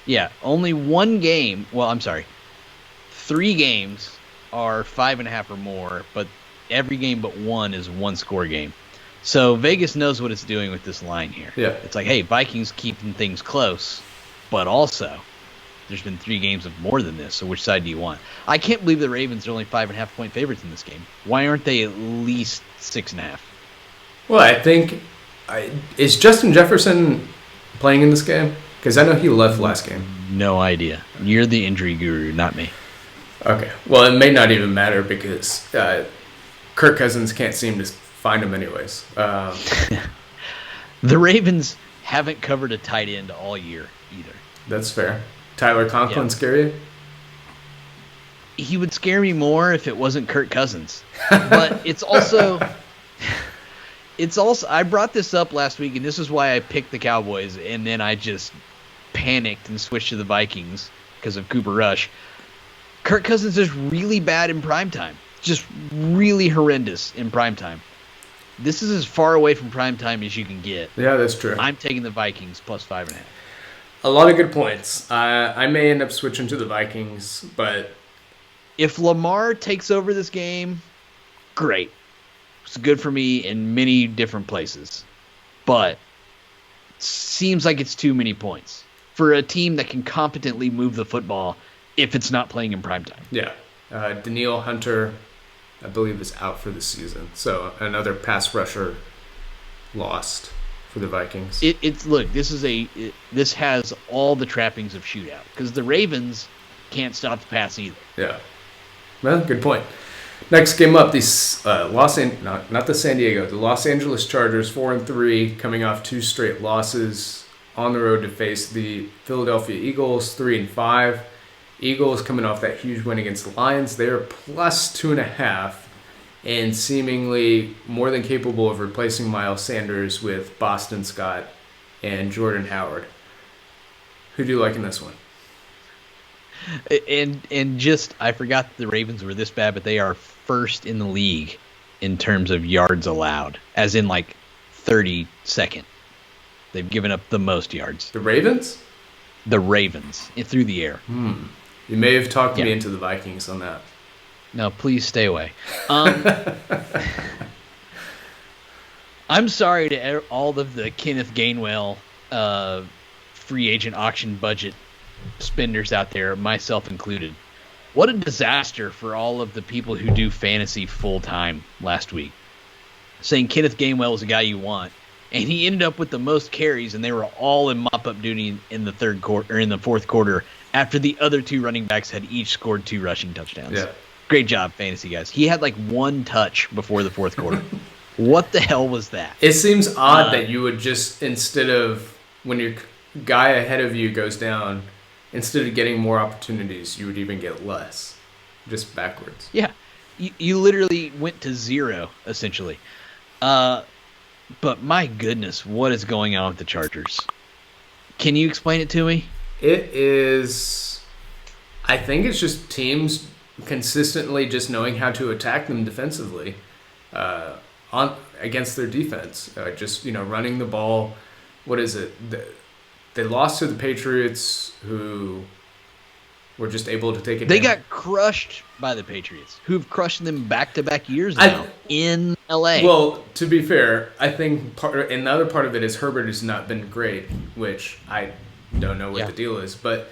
Yeah, only one game. Well, I'm sorry. 3 games are 5.5 or more, but every game but one is 1-score game. So Vegas knows what it's doing with this line here. Yeah. It's like, hey, Vikings keeping things close, but also there's been 3 games of more than this. So which side do you want? I can't believe the Ravens are only 5.5 point favorites in this game. Why aren't they at least 6.5? Well, I think is Justin Jefferson playing in this game? Because I know he left last game. No idea. You're the injury guru, not me. Okay. Well, it may not even matter because Kirk Cousins can't seem to find him anyways. The Ravens haven't covered a tight end all year either. That's fair. Tyler Conklin scare you? He would scare me more if it wasn't Kirk Cousins. But it's also I brought this up last week, and this is why I picked the Cowboys, and then I just panicked and switched to the Vikings because of Cooper Rush. Kirk Cousins is really bad in primetime. Just really horrendous in primetime. This is as far away from primetime as you can get. Yeah, that's true. I'm taking the Vikings plus 5.5. A lot of good points. I may end up switching to the Vikings, but if Lamar takes over this game, great. It's good for me in many different places. But seems like it's too many points for a team that can competently move the football if it's not playing in primetime. Yeah. Danielle Hunter, I believe, is out for the season. So another pass rusher lost for the Vikings. This has all the trappings of shootout because the Ravens can't stop the pass either. Yeah. Well, good point. Next game up, the Los Angeles Chargers 4-3, coming off 2 straight losses on the road to face the Philadelphia Eagles 3-5. Eagles coming off that huge win against the Lions. They're plus 2.5 and seemingly more than capable of replacing Miles Sanders with Boston Scott and Jordan Howard. Who do you like in this one? And just I forgot the Ravens were this bad, but they are first in the league in terms of yards allowed, as in like 32nd. They've given up the most yards. The Ravens? The Ravens through the air. You may have talked me into the Vikings on that. No, please stay away. I'm sorry to all of the Kenneth Gainwell free agent auction budget spenders out there, myself included. What a disaster for all of the people who do fantasy full time last week. Saying Kenneth Gainwell is a guy you want, and he ended up with the most carries, and they were all in mop up duty in the third quarter or in the fourth quarter after the other two running backs had each scored 2 rushing touchdowns. Yeah. Great job, fantasy guys. He had like 1 touch before the fourth quarter. What the hell was that? It seems odd that you would just, instead of when your guy ahead of you goes down, instead of getting more opportunities, you would even get less. Just backwards. Yeah. You literally went to 0, essentially. But my goodness, what is going on with the Chargers? Can you explain it to me? It is, I think it's just teams consistently just knowing how to attack them defensively against their defense. Just, running the ball. What is it? They lost to the Patriots, who were just able to take it. They got crushed by the Patriots, who've crushed them back-to-back years now in L.A. Well, to be fair, I think another part of it is Herbert has not been great, which I don't know what the deal is. But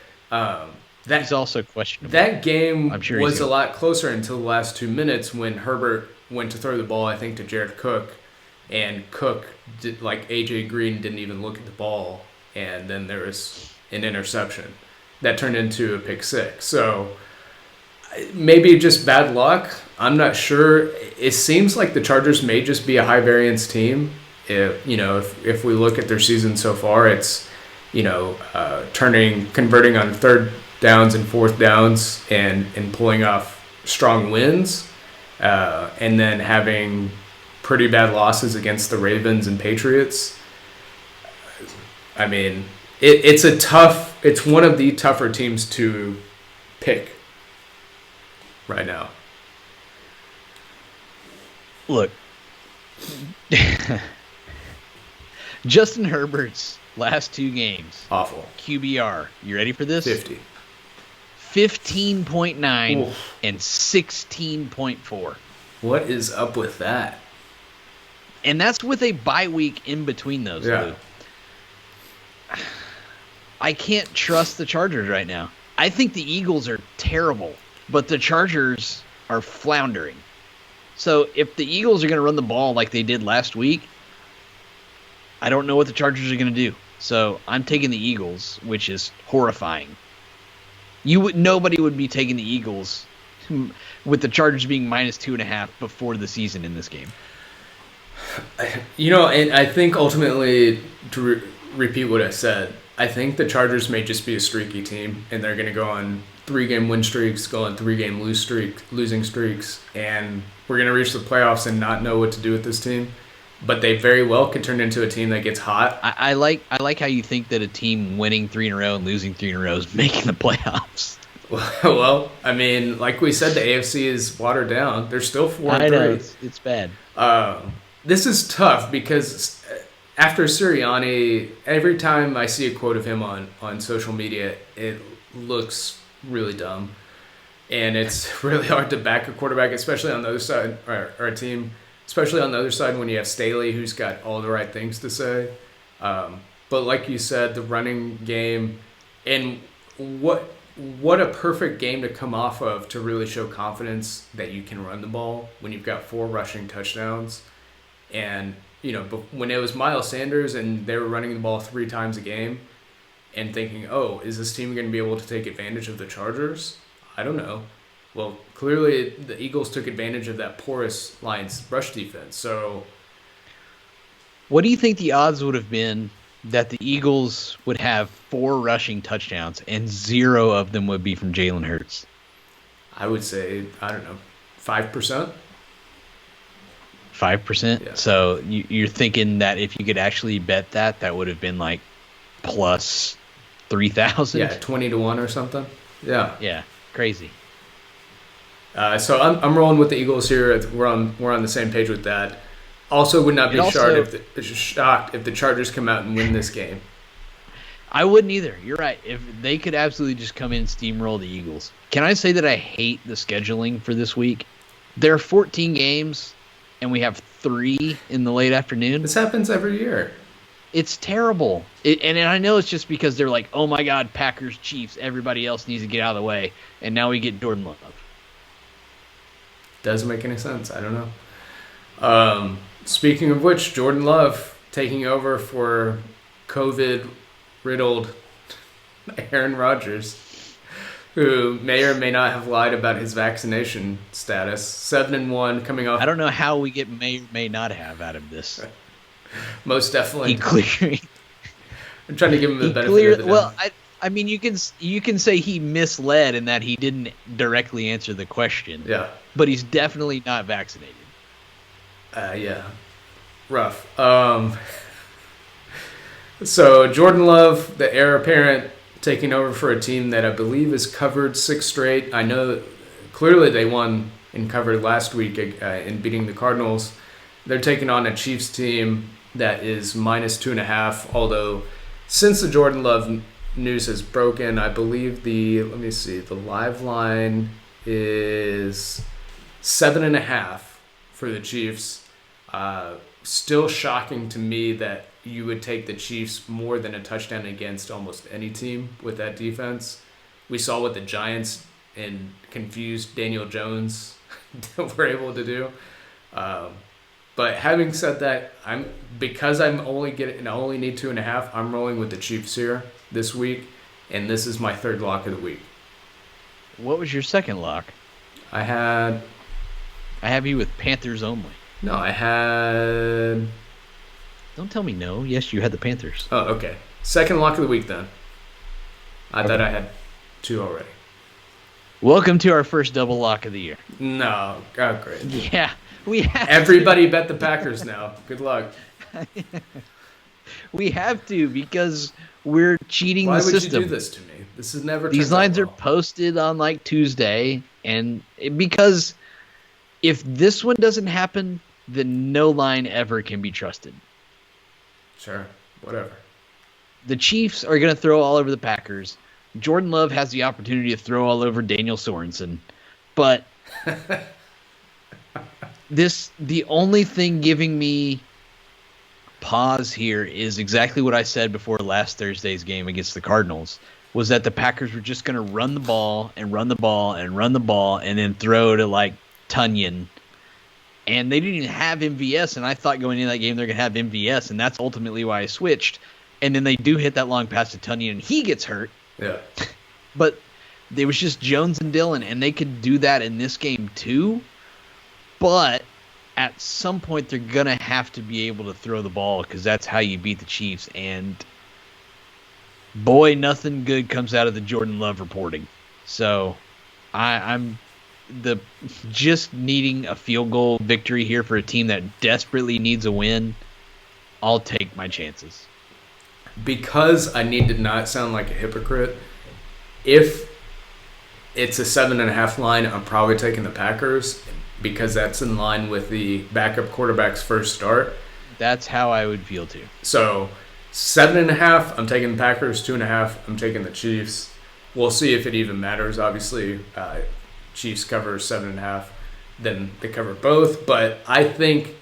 he's also questionable. That game was a good. lot closer until the last 2 minutes when Herbert went to throw the ball, I think, to Jared Cook. And Cook, like A.J. Green, didn't even look at the ball. And then there was an interception that turned into a pick six. So maybe just bad luck. I'm not sure. It seems like the Chargers may just be a high variance team. If we look at their season so far, it's converting on third downs and fourth downs and pulling off strong wins, and then having pretty bad losses against the Ravens and Patriots. I mean, it's one of the tougher teams to pick right now. Look, Justin Herbert's last 2 games. Awful. QBR. You ready for this? 50. 15.9 and 16.4. What is up with that? And that's with a bye week in between those. Yeah. Lou. I can't trust the Chargers right now. I think the Eagles are terrible, but the Chargers are floundering. So if the Eagles are going to run the ball like they did last week, I don't know what the Chargers are going to do. So I'm taking the Eagles, which is horrifying. Nobody would be taking the Eagles with the Chargers being -2.5 before the season in this game. And I think ultimately, to repeat what I said, I think the Chargers may just be a streaky team, and they're going to go on 3-game win streaks, go on 3-game losing streaks, and we're going to reach the playoffs and not know what to do with this team. But they very well could turn into a team that gets hot. I like how you think that a team winning 3 in a row and losing 3 in a row is making the playoffs. Well, I mean, like we said, the AFC is watered down. They're still 4-3. I know, it's bad. This is tough because after Sirianni, every time I see a quote of him on social media, it looks really dumb. And it's really hard to back a quarterback, especially on the other side, or a team, especially on the other side when you have Staley, who's got all the right things to say. But like you said, the running game, and what a perfect game to come off of to really show confidence that you can run the ball when you've got 4 rushing touchdowns. And, when it was Miles Sanders and they were running the ball 3 times a game and thinking, oh, is this team going to be able to take advantage of the Chargers? I don't know. Well, clearly the Eagles took advantage of that porous Lions rush defense. So, what do you think the odds would have been that the Eagles would have 4 rushing touchdowns and 0 of them would be from Jalen Hurts? I would say, 5%. 5%? Yeah. So you're thinking that if you could actually bet that would have been like plus 3,000? Yeah, 20 to 1 or something. Yeah. Yeah, crazy. So I'm rolling with the Eagles here. We're on the same page with that. Also, would not It be also, shocked if the Chargers come out and win this game. I wouldn't either. You're right. If they could absolutely just come in and steamroll the Eagles. Can I say that I hate the scheduling for this week? There are 14 games, and we have 3 in the late afternoon. This happens every year. It's terrible. And I know it's just because they're like, oh my God, Packers, Chiefs, everybody else needs to get out of the way. And now we get Jordan Love. Doesn't make any sense. I don't know. Speaking of which, Jordan Love taking over for COVID-riddled Aaron Rodgers, who may or may not have lied about his vaccination status. 7-1 coming off. I don't know how we get may or may not have out of this. Most definitely. He clearly. I'm trying to give him the benefit of the doubt. Well, I mean, you can say he misled in that he didn't directly answer the question. Yeah. But he's definitely not vaccinated. Yeah. Rough. So Jordan Love, the heir apparent, taking over for a team that I believe has covered 6 straight. I know clearly they won and covered last week in beating the Cardinals. They're taking on a Chiefs team that is -2.5. Although since the Jordan Love news has broken, I believe the live line is 7.5 for the Chiefs. Still shocking to me that you would take the Chiefs more than a touchdown against almost any team with that defense. We saw what the Giants and confused Daniel Jones were able to do. But having said that, I only need 2.5. I'm rolling with the Chiefs here this week, and this is my third lock of the week. What was your second lock? I have you with Panthers only. No, I had. Don't tell me no. Yes, you had the Panthers. Oh, okay. Second lock of the week then. I thought I had 2 already. Welcome to our first double lock of the year. No, oh, great. Yeah, we have. Everybody bet the Packers now. Good luck. We have to because we're cheating Why the would system. you do this to me? This has never. These turned out lines are well. posted on like Tuesday, and because if this one doesn't happen, then no line ever can be trusted. Sure, whatever. The Chiefs are going to throw all over the Packers. Jordan Love has the opportunity to throw all over Daniel Sorensen, but the only thing giving me pause here is exactly what I said before last Thursday's game against the Cardinals, was that the Packers were just going to run the ball and run the ball and run the ball and then throw to like Tunyon. And they didn't even have MVS, and I thought going into that game they're going to have MVS, and that's ultimately why I switched. And then they do hit that long pass to Tunyon, and he gets hurt. Yeah. But it was just Jones and Dillon, and they could do that in this game too. But at some point, they're going to have to be able to throw the ball because that's how you beat the Chiefs. And boy, nothing good comes out of the Jordan Love reporting. So I'm just needing a field goal victory here for a team that desperately needs a win. I'll take my chances. Because I need to not sound like a hypocrite, if it's a 7.5 line, I'm probably taking the Packers because that's in line with the backup quarterback's first start. That's how I would feel too. So 7.5, I'm taking the Packers. 2.5, I'm taking the Chiefs. We'll see if it even matters. Obviously, Chiefs cover 7.5, then they cover both. But I think,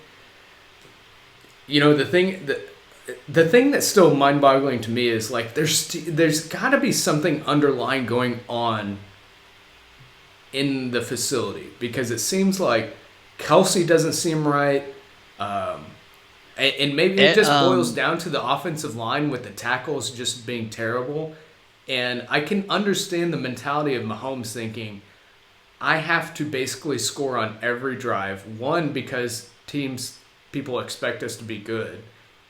the thing that's still mind-boggling to me is like there's got to be something underlying going on in the facility because it seems like Kelsey doesn't seem right, and maybe it just boils down to the offensive line with the tackles just being terrible. And I can understand the mentality of Mahomes thinking, I have to basically score on every drive. One, because people expect us to be good,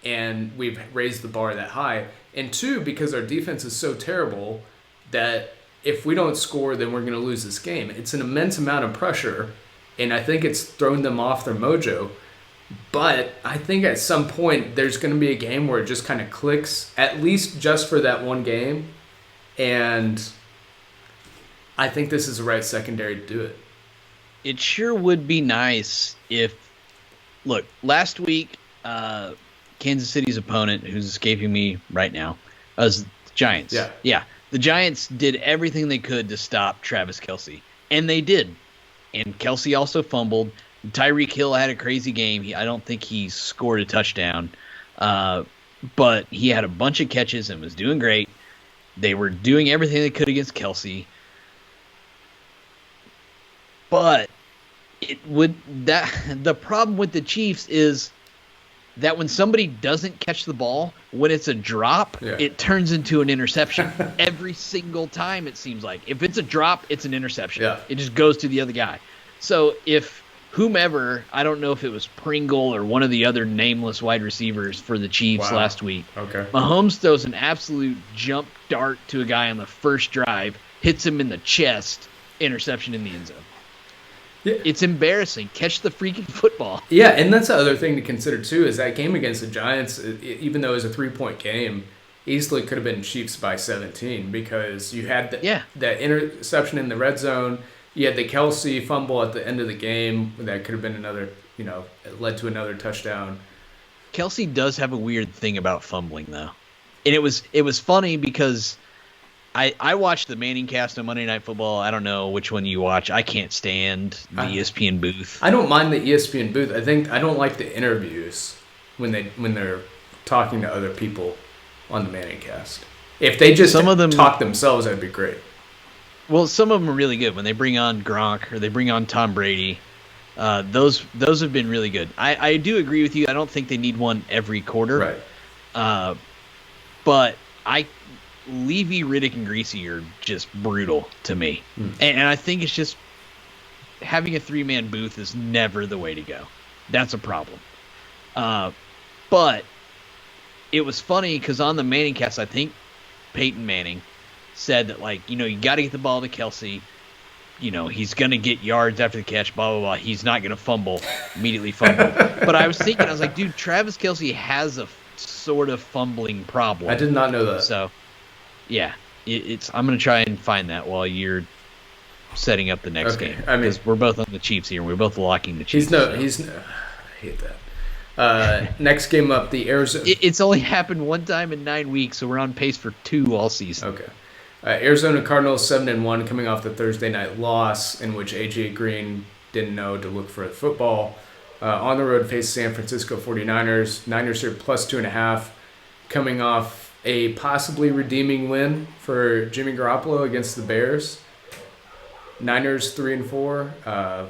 and we've raised the bar that high. And 2, because our defense is so terrible that if we don't score, then we're going to lose this game. It's an immense amount of pressure, and I think it's thrown them off their mojo. But I think at some point there's going to be a game where it just kind of clicks, at least just for that one game. And I think this is the right secondary to do it. It sure would be nice if, look, last week, Kansas City's opponent, who's escaping me right now, was the Giants. Yeah. The Giants did everything they could to stop Travis Kelce, and they did. And Kelce also fumbled. Tyreek Hill had a crazy game. I don't think he scored a touchdown, but he had a bunch of catches and was doing great. They were doing everything they could against Kelce. But the problem with the Chiefs is that when somebody doesn't catch the ball, when it's a drop, it turns into an interception every single time, it seems like. If it's a drop, it's an interception. Yeah. It just goes to the other guy. So if whomever, I don't know if it was Pringle or one of the other nameless wide receivers for the Chiefs last week, Mahomes throws an absolute jump dart to a guy on the first drive, hits him in the chest, interception in the end zone. Yeah. It's embarrassing. Catch the freaking football. Yeah, and that's the other thing to consider, too, is that game against the Giants, even though it was a 3-point game, easily could have been Chiefs by 17 because you had that interception in the red zone. You had the Kelce fumble at the end of the game that could have been another, led to another touchdown. Kelce does have a weird thing about fumbling, though. And it was funny because I watched the Manning cast on Monday Night Football. I don't know which one you watch. I can't stand the ESPN booth. I don't mind the ESPN booth. I don't like the interviews when they're talking to other people on the Manning cast. If they just talk themselves, that'd be great. Well, some of them are really good when they bring on Gronk or they bring on Tom Brady. Those have been really good. I do agree with you. I don't think they need one every quarter. Right. But Levy, Riddick, and Greasy are just brutal to me. And I think it's just having a 3-man booth is never the way to go. That's a problem. But it was funny because on the Manning cast, I think Peyton Manning said that, you got to get the ball to Kelce. He's going to get yards after the catch, blah, blah, blah. He's not going to immediately fumble. But I was thinking, I was like, dude, Travis Kelce has a sort of fumbling problem. I did not know that. So, yeah, I'm going to try and find that while you're setting up the next game. I mean, we're both on the Chiefs here. We're both locking the Chiefs. I hate that. Next game up, the Arizona. It's only happened one time in 9 weeks, so we're on pace for 2 all season. Okay. Arizona Cardinals 7-1, coming off the Thursday night loss in which A.J. Green didn't know to look for football. On the road, face San Francisco 49ers. Niners are plus 2.5, coming off a possibly redeeming win for Jimmy Garoppolo against the Bears. Niners 3-4.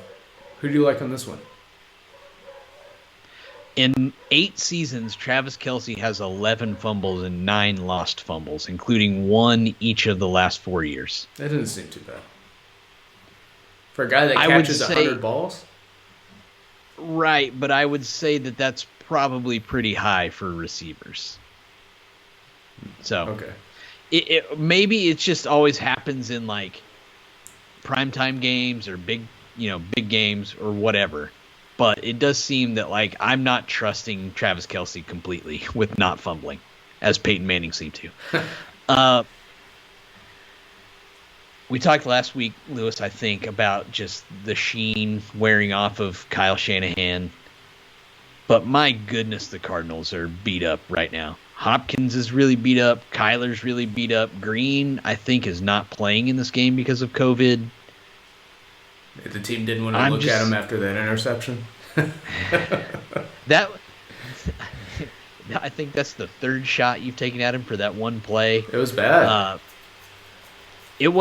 Who do you like on this one? In 8 seasons, Travis Kelce has 11 fumbles and 9 lost fumbles, including 1 each of the last 4 years. That doesn't seem too bad. For a guy that catches 100 balls? Right, but I would say that that's probably pretty high for receivers. So, okay. Maybe it just always happens in primetime games or big games or whatever. But it does seem that I'm not trusting Travis Kelce completely with not fumbling, as Peyton Manning seemed to. We talked last week, Lewis, I think, about just the sheen wearing off of Kyle Shanahan. But my goodness, the Cardinals are beat up right now. Hopkins is really beat up. Kyler's really beat up. Green, I think, is not playing in this game because of COVID. The team didn't want to look at him after that interception. I think that's the 3rd shot you've taken at him for that one play. It was bad. It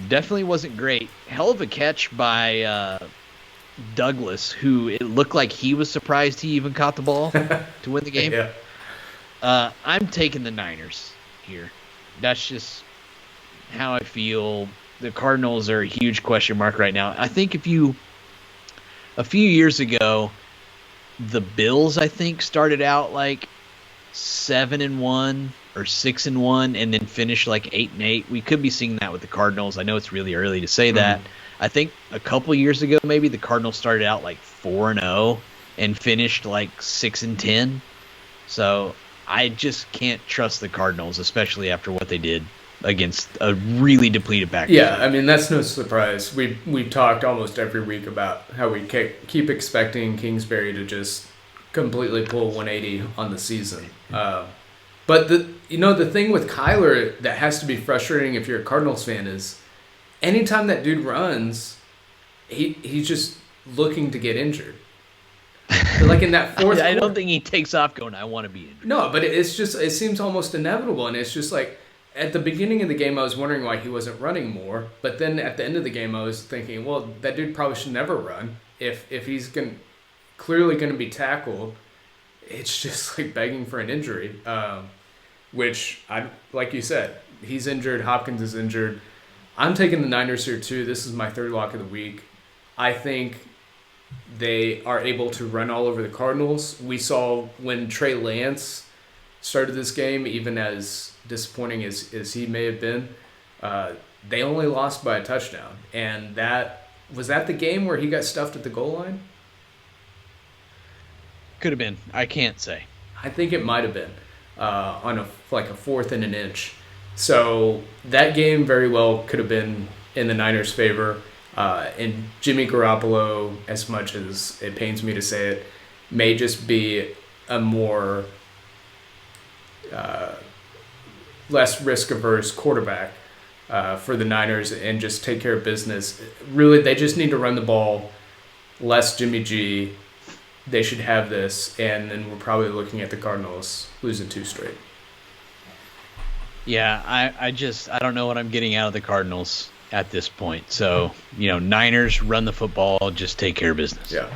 definitely wasn't great. Hell of a catch by Douglas, who it looked like he was surprised he even caught the ball to win the game. Yeah. I'm taking the Niners here. That's just how I feel. The Cardinals are a huge question mark right now. I think a few years ago, the Bills, I think, started out 7-1 or 6-1 and then finished 8-8. We could be seeing that with the Cardinals. I know it's really early to say that. I think a couple years ago, maybe the Cardinals started out 4-0 and finished 6-10. So I just can't trust the Cardinals, especially after what they did against a really depleted back. Yeah, I mean that's no surprise. We've talked almost every week about how we keep expecting Kingsbury to just completely pull 180 on the season. But the thing with Kyler that has to be frustrating if you're a Cardinals fan is anytime that dude runs, he's just looking to get injured. Like in that fourth I don't quarter. think he takes off going, I want to be injured. No, but it seems almost inevitable, and it's just like at the beginning of the game I was wondering why he wasn't running more, but then at the end of the game I was thinking, well, that dude probably should never run if he's clearly going to be tackled. It's just like begging for an injury, which I like you said, he's injured, Hopkins is injured. I'm taking the Niners here too. This is my third lock of the week. I think they are able to run all over the Cardinals. We saw when Trey Lance started this game, even as disappointing as he may have been, they only lost by a touchdown. And that was the game where he got stuffed at the goal line? Could have been. I can't say. I think it might have been on a 4th and an inch. So that game very well could have been in the Niners' favor. And Jimmy Garoppolo, as much as it pains me to say it, may just be a more less risk-averse quarterback for the Niners and just take care of business. Really, they just need to run the ball, less Jimmy G. They should have this, and then we're probably looking at the Cardinals losing 2 straight. Yeah, I don't know what I'm getting out of the Cardinals at this point. So, Niners run the football, just take care of business. Yeah.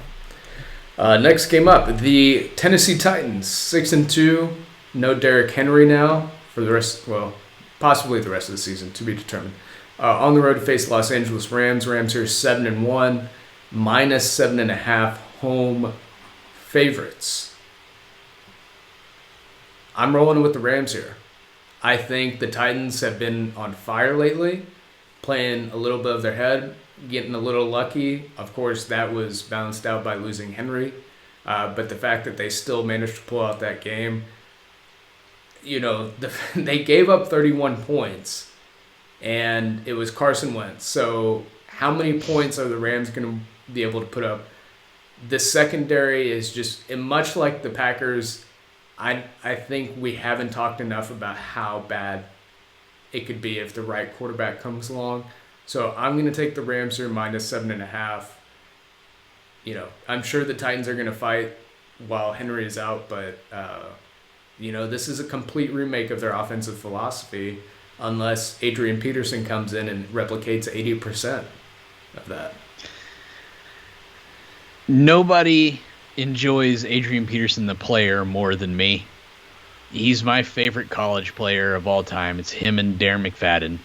Next game up, the Tennessee Titans, 6-2. No Derrick Henry now for the rest. Well, possibly the rest of the season to be determined. On the road to face Los Angeles Rams. Rams here 7-1, -7.5 home favorites. I'm rolling with the Rams here. I think the Titans have been on fire lately, playing a little bit of their head, getting a little lucky. Of course, that was balanced out by losing Henry. But the fact that they still managed to pull out that game, they gave up 31 points, and it was Carson Wentz. So how many points are the Rams going to be able to put up? The secondary is just, and much like the Packers, I think we haven't talked enough about how bad it could be if the right quarterback comes along. So I'm going to take the Rams here -7.5. I'm sure the Titans are going to fight while Henry is out, but, this is a complete remake of their offensive philosophy unless Adrian Peterson comes in and replicates 80% of that. Nobody enjoys Adrian Peterson, the player, more than me. He's my favorite college player of all time. It's him and Darren McFadden.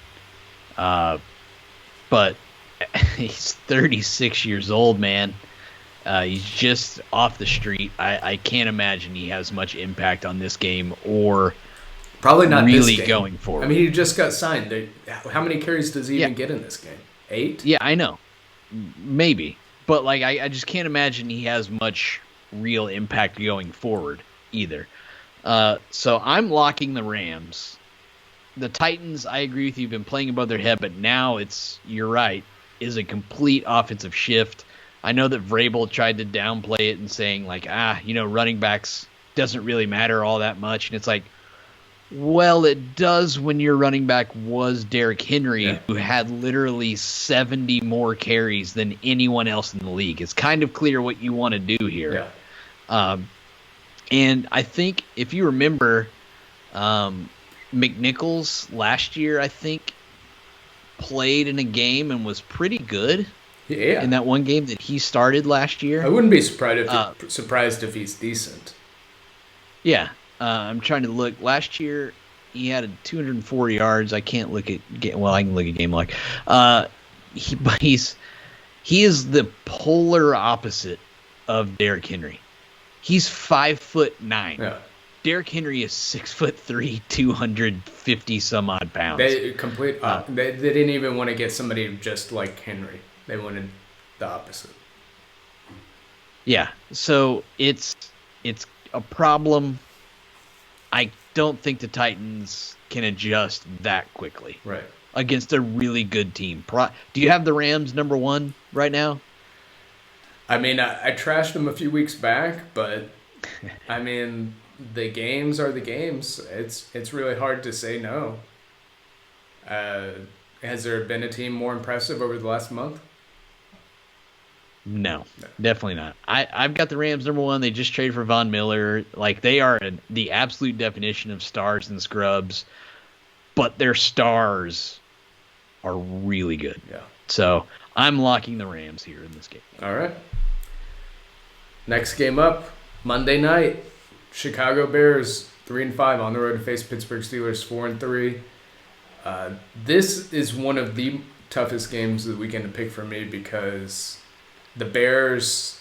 But he's 36 years old, man. He's just off the street. I can't imagine he has much impact on this game or probably not really this game. Going forward. I mean, he just got signed. How many carries does he even get in this game? 8? Yeah, I know. Maybe. But I just can't imagine he has much real impact going forward either. So I'm locking the Rams. The Titans, I agree with you, have been playing above their head, but now you're right, is a complete offensive shift. I know that Vrabel tried to downplay it and saying running backs doesn't really matter all that much. And it's like, well, it does when your running back was Derrick Henry, who had literally 70 more carries than anyone else in the league. It's kind of clear what you want to do here. Yeah. And I think if you remember, McNichols last year, I think, played in a game and was pretty good. Yeah. In that one game that he started last year. I wouldn't be surprised if he's decent. Yeah. I'm trying to look. Last year, he had 204 yards. I can't look at I can look at game log. He is the polar opposite of Derrick Henry. He's 5'9". Yeah. Derrick Henry is 6'3", 250 some odd pounds. They didn't even want to get somebody just like Henry. They wanted the opposite. Yeah. So it's a problem. I don't think the Titans can adjust that quickly Right. against a really good team. Do you have the Rams number 1 right now? I mean, I trashed them a few weeks back, but I mean, the games are the games. It's really hard to say no. Has there been a team more impressive over the last month? No, definitely not. I've got the Rams number 1. They just traded for Von Miller. Like, they are the absolute definition of stars and scrubs, but their stars are really good. Yeah. So I'm locking the Rams here in this game. All right. Next game up, Monday night, Chicago Bears 3-5 on the road to face Pittsburgh Steelers 4-3. This is one of the toughest games of the weekend to pick for me because the Bears,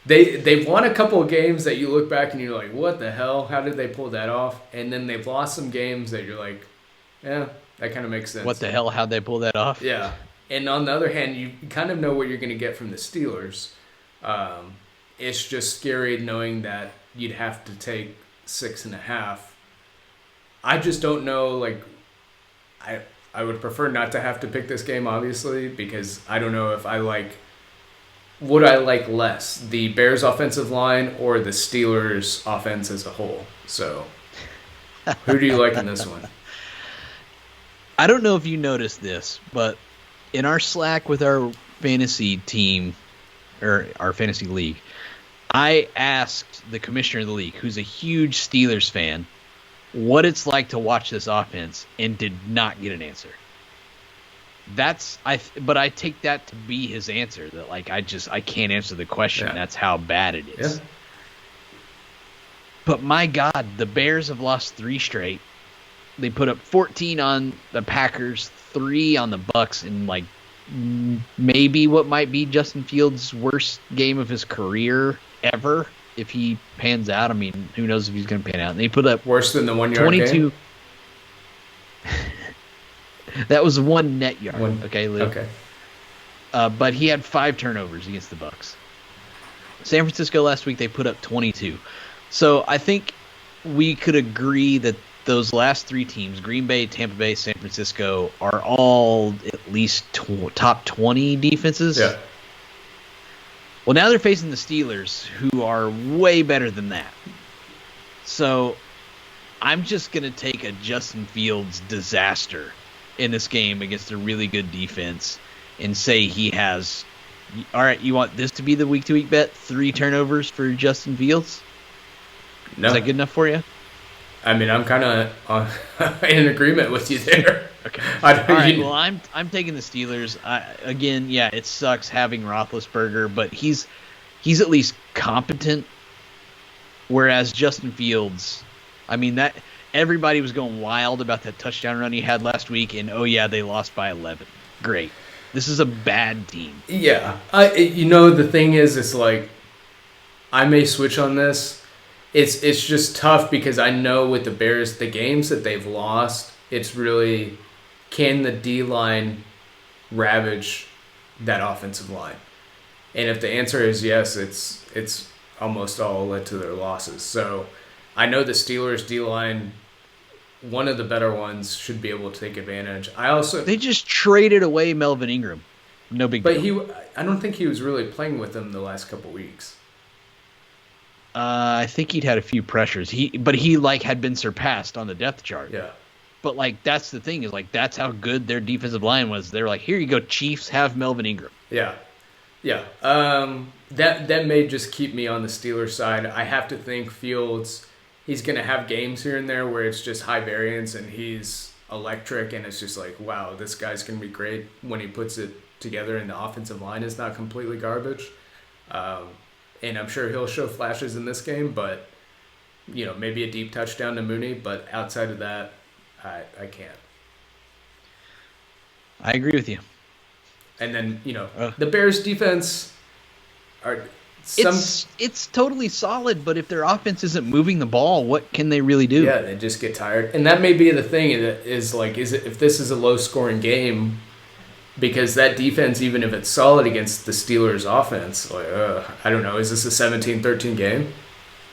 they've won a couple of games that you look back and you're like, what the hell? How did they pull that off? And then they've lost some games that you're like, yeah, that kind of makes sense. What the hell? How'd they pull that off? Yeah. And on the other hand, you kind of know what you're going to get from the Steelers. It's just scary knowing that you'd have to take 6.5. I just don't know. Like, I would prefer not to have to pick this game, obviously, because I don't know if would I like less, the Bears offensive line or the Steelers offense as a whole. So, who do you like in this one? I don't know if you noticed this, but in our Slack with our fantasy team, or our fantasy league, I asked the commissioner of the league, who's a huge Steelers fan, what it's like to watch this offense, and did not get an answer. But I take that to be his answer, that like I can't answer the question. Yeah. That's how bad it is. Yeah. But my God, the Bears have lost 3 straight. They put up 14 on the Packers, 3 on the Bucks, in like maybe what might be Justin Fields' worst game of his career ever. If he pans out, I mean, who knows if he's going to pan out? And they put up Worse than the 1 yard 22. game? That was 1 net yard. One. Okay, Lou. Okay. But he had 5 turnovers against the Bucks. San Francisco last week, they put up 22. So I think we could agree that those last 3 teams, Green Bay, Tampa Bay, San Francisco, are all at least top 20 defenses. Yeah. Well, now they're facing the Steelers, who are way better than that. So I'm just going to take a Justin Fields disaster in this game against a really good defense and say he has... All right, you want this to be the week-to-week bet? 3 turnovers for Justin Fields? No. Is that good enough for you? I mean, I'm kind of in agreement with you there. Okay. All right. Well, I'm taking the Steelers. Again, yeah, it sucks having Roethlisberger, but he's at least competent. Whereas Justin Fields, I mean, that everybody was going wild about that touchdown run he had last week, and oh yeah, they lost by 11. Great. This is a bad team. Yeah. The thing is, it's like I may switch on this. It's just tough because I know with the Bears, the games that they've lost, it's really, can the D-line ravage that offensive line? And if the answer is yes, it's almost all led to their losses. So I know the Steelers D-line, one of the better ones, should be able to take advantage. They just traded away Melvin Ingram. No big deal. But I don't think he was really playing with them the last couple weeks. I think he'd had a few pressures. He had been surpassed on the depth chart. Yeah. But that's the thing, is that's how good their defensive line was. They're like, here you go, Chiefs, have Melvin Ingram. Yeah. Yeah. That may just keep me on the Steelers side. I have to think Fields, he's going to have games here and there where it's just high variance and he's electric and it's just like, wow, this guy's going to be great when he puts it together and the offensive line is not completely garbage. And I'm sure he'll show flashes in this game, but, maybe a deep touchdown to Mooney. But outside of that, I can't. I agree with you. And then, the Bears defense are... It's totally solid, but if their offense isn't moving the ball, what can they really do? Yeah, they just get tired. And that may be the thing, if this is a low-scoring game... Because that defense, even if it's solid against the Steelers' offense, I don't know, is this a 17-13 game?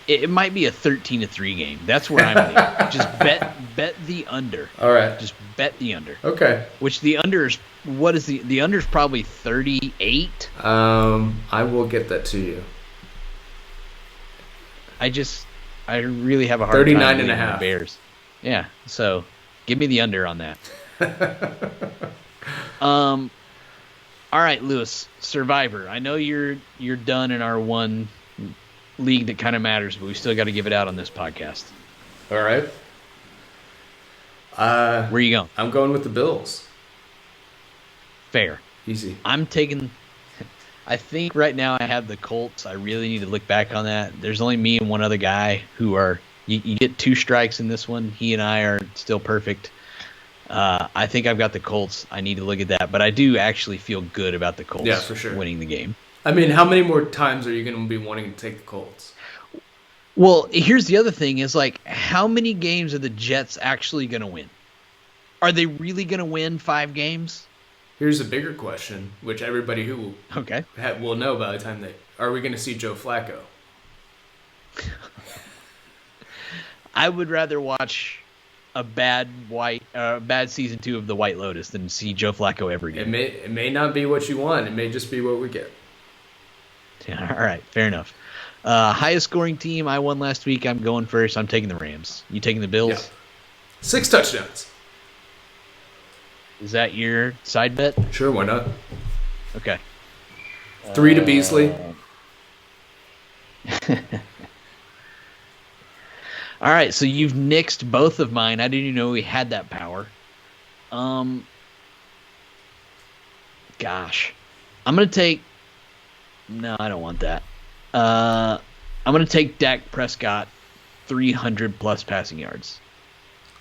It might be a 13-3 game. That's where I'm leaning. Just bet the under. All right. Just bet the under. Okay. Which the under is, what is the under is probably 38. I will get that to you. I really have a hard 39 time and a believing half. the Bears. Yeah, so give me the under on that. All right, Lewis, Survivor. I know you're done in our one league that kind of matters, but we still got to give it out on this podcast. All right. Where are you going? I'm going with the Bills. Fair. Easy. I think right now I have the Colts. I really need to look back on that. There's only me and one other guy who are you get 2 strikes in this one. He and I are still perfect. I think I've got the Colts. I need to look at that, but I do actually feel good about the Colts Yeah, for sure. winning the game. I mean, how many more times are you going to be wanting to take the Colts? Well, here's the other thing is like, how many games are the Jets actually going to win? Are they really going to win 5 games? Here's a bigger question, which everybody who Okay. will know by the time are we going to see Joe Flacco? I would rather watch a bad season 2 of the White Lotus than see Joe Flacco ever again. It may not be what you want. It may just be what we get. Yeah, all right, fair enough. Highest scoring team I won last week. I'm going first. I'm taking the Rams. You taking the Bills? Yeah. 6 touchdowns. Is that your side bet? Sure, why not? Okay. 3 to Beasley. All right, so you've nixed both of mine. I didn't even know we had that power. Gosh. I'm going to take... No, I don't want that. I'm going to take Dak Prescott 300-plus passing yards.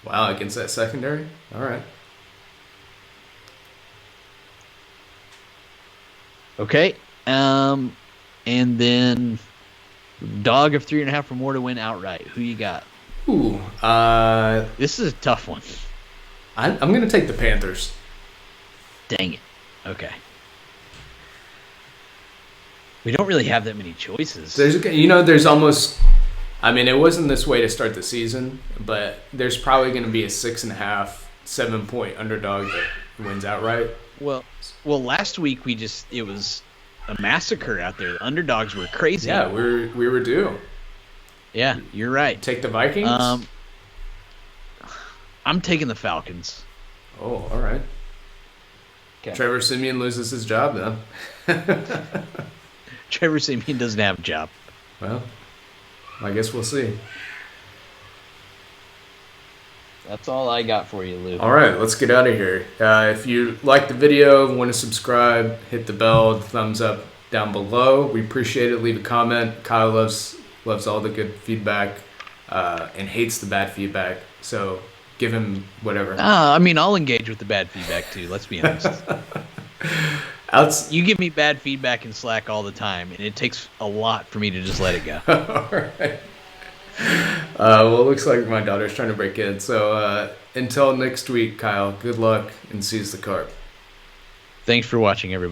Wow, against that secondary? All right. Okay. And then dog of 3.5 or more to win outright. Who you got? Ooh. This is a tough one. I'm going to take the Panthers. Dang it. Okay. We don't really have that many choices. There's almost... I mean, it wasn't this way to start the season, but there's probably going to be a 6.5, 7-point underdog that wins outright. Well, last week it was a massacre out there. The underdogs were crazy. Yeah, we were due. Yeah, you're right. Take the Vikings? I'm taking the Falcons. Oh, all right. Okay. Trevor Siemian loses his job then. Trevor Siemian doesn't have a job. Well, I guess we'll see. That's all I got for you, Lou. All right, let's get out of here. If you like the video, want to subscribe, hit the bell, the thumbs up down below. We appreciate it. Leave a comment. Kyle loves all the good feedback and hates the bad feedback. So give him whatever. I mean, I'll engage with the bad feedback too. Let's be honest. You give me bad feedback in Slack all the time, and it takes a lot for me to just let it go. All right. Well, it looks like my daughter's trying to break in. So until next week, Kyle, good luck and seize the carp. Thanks for watching, everybody.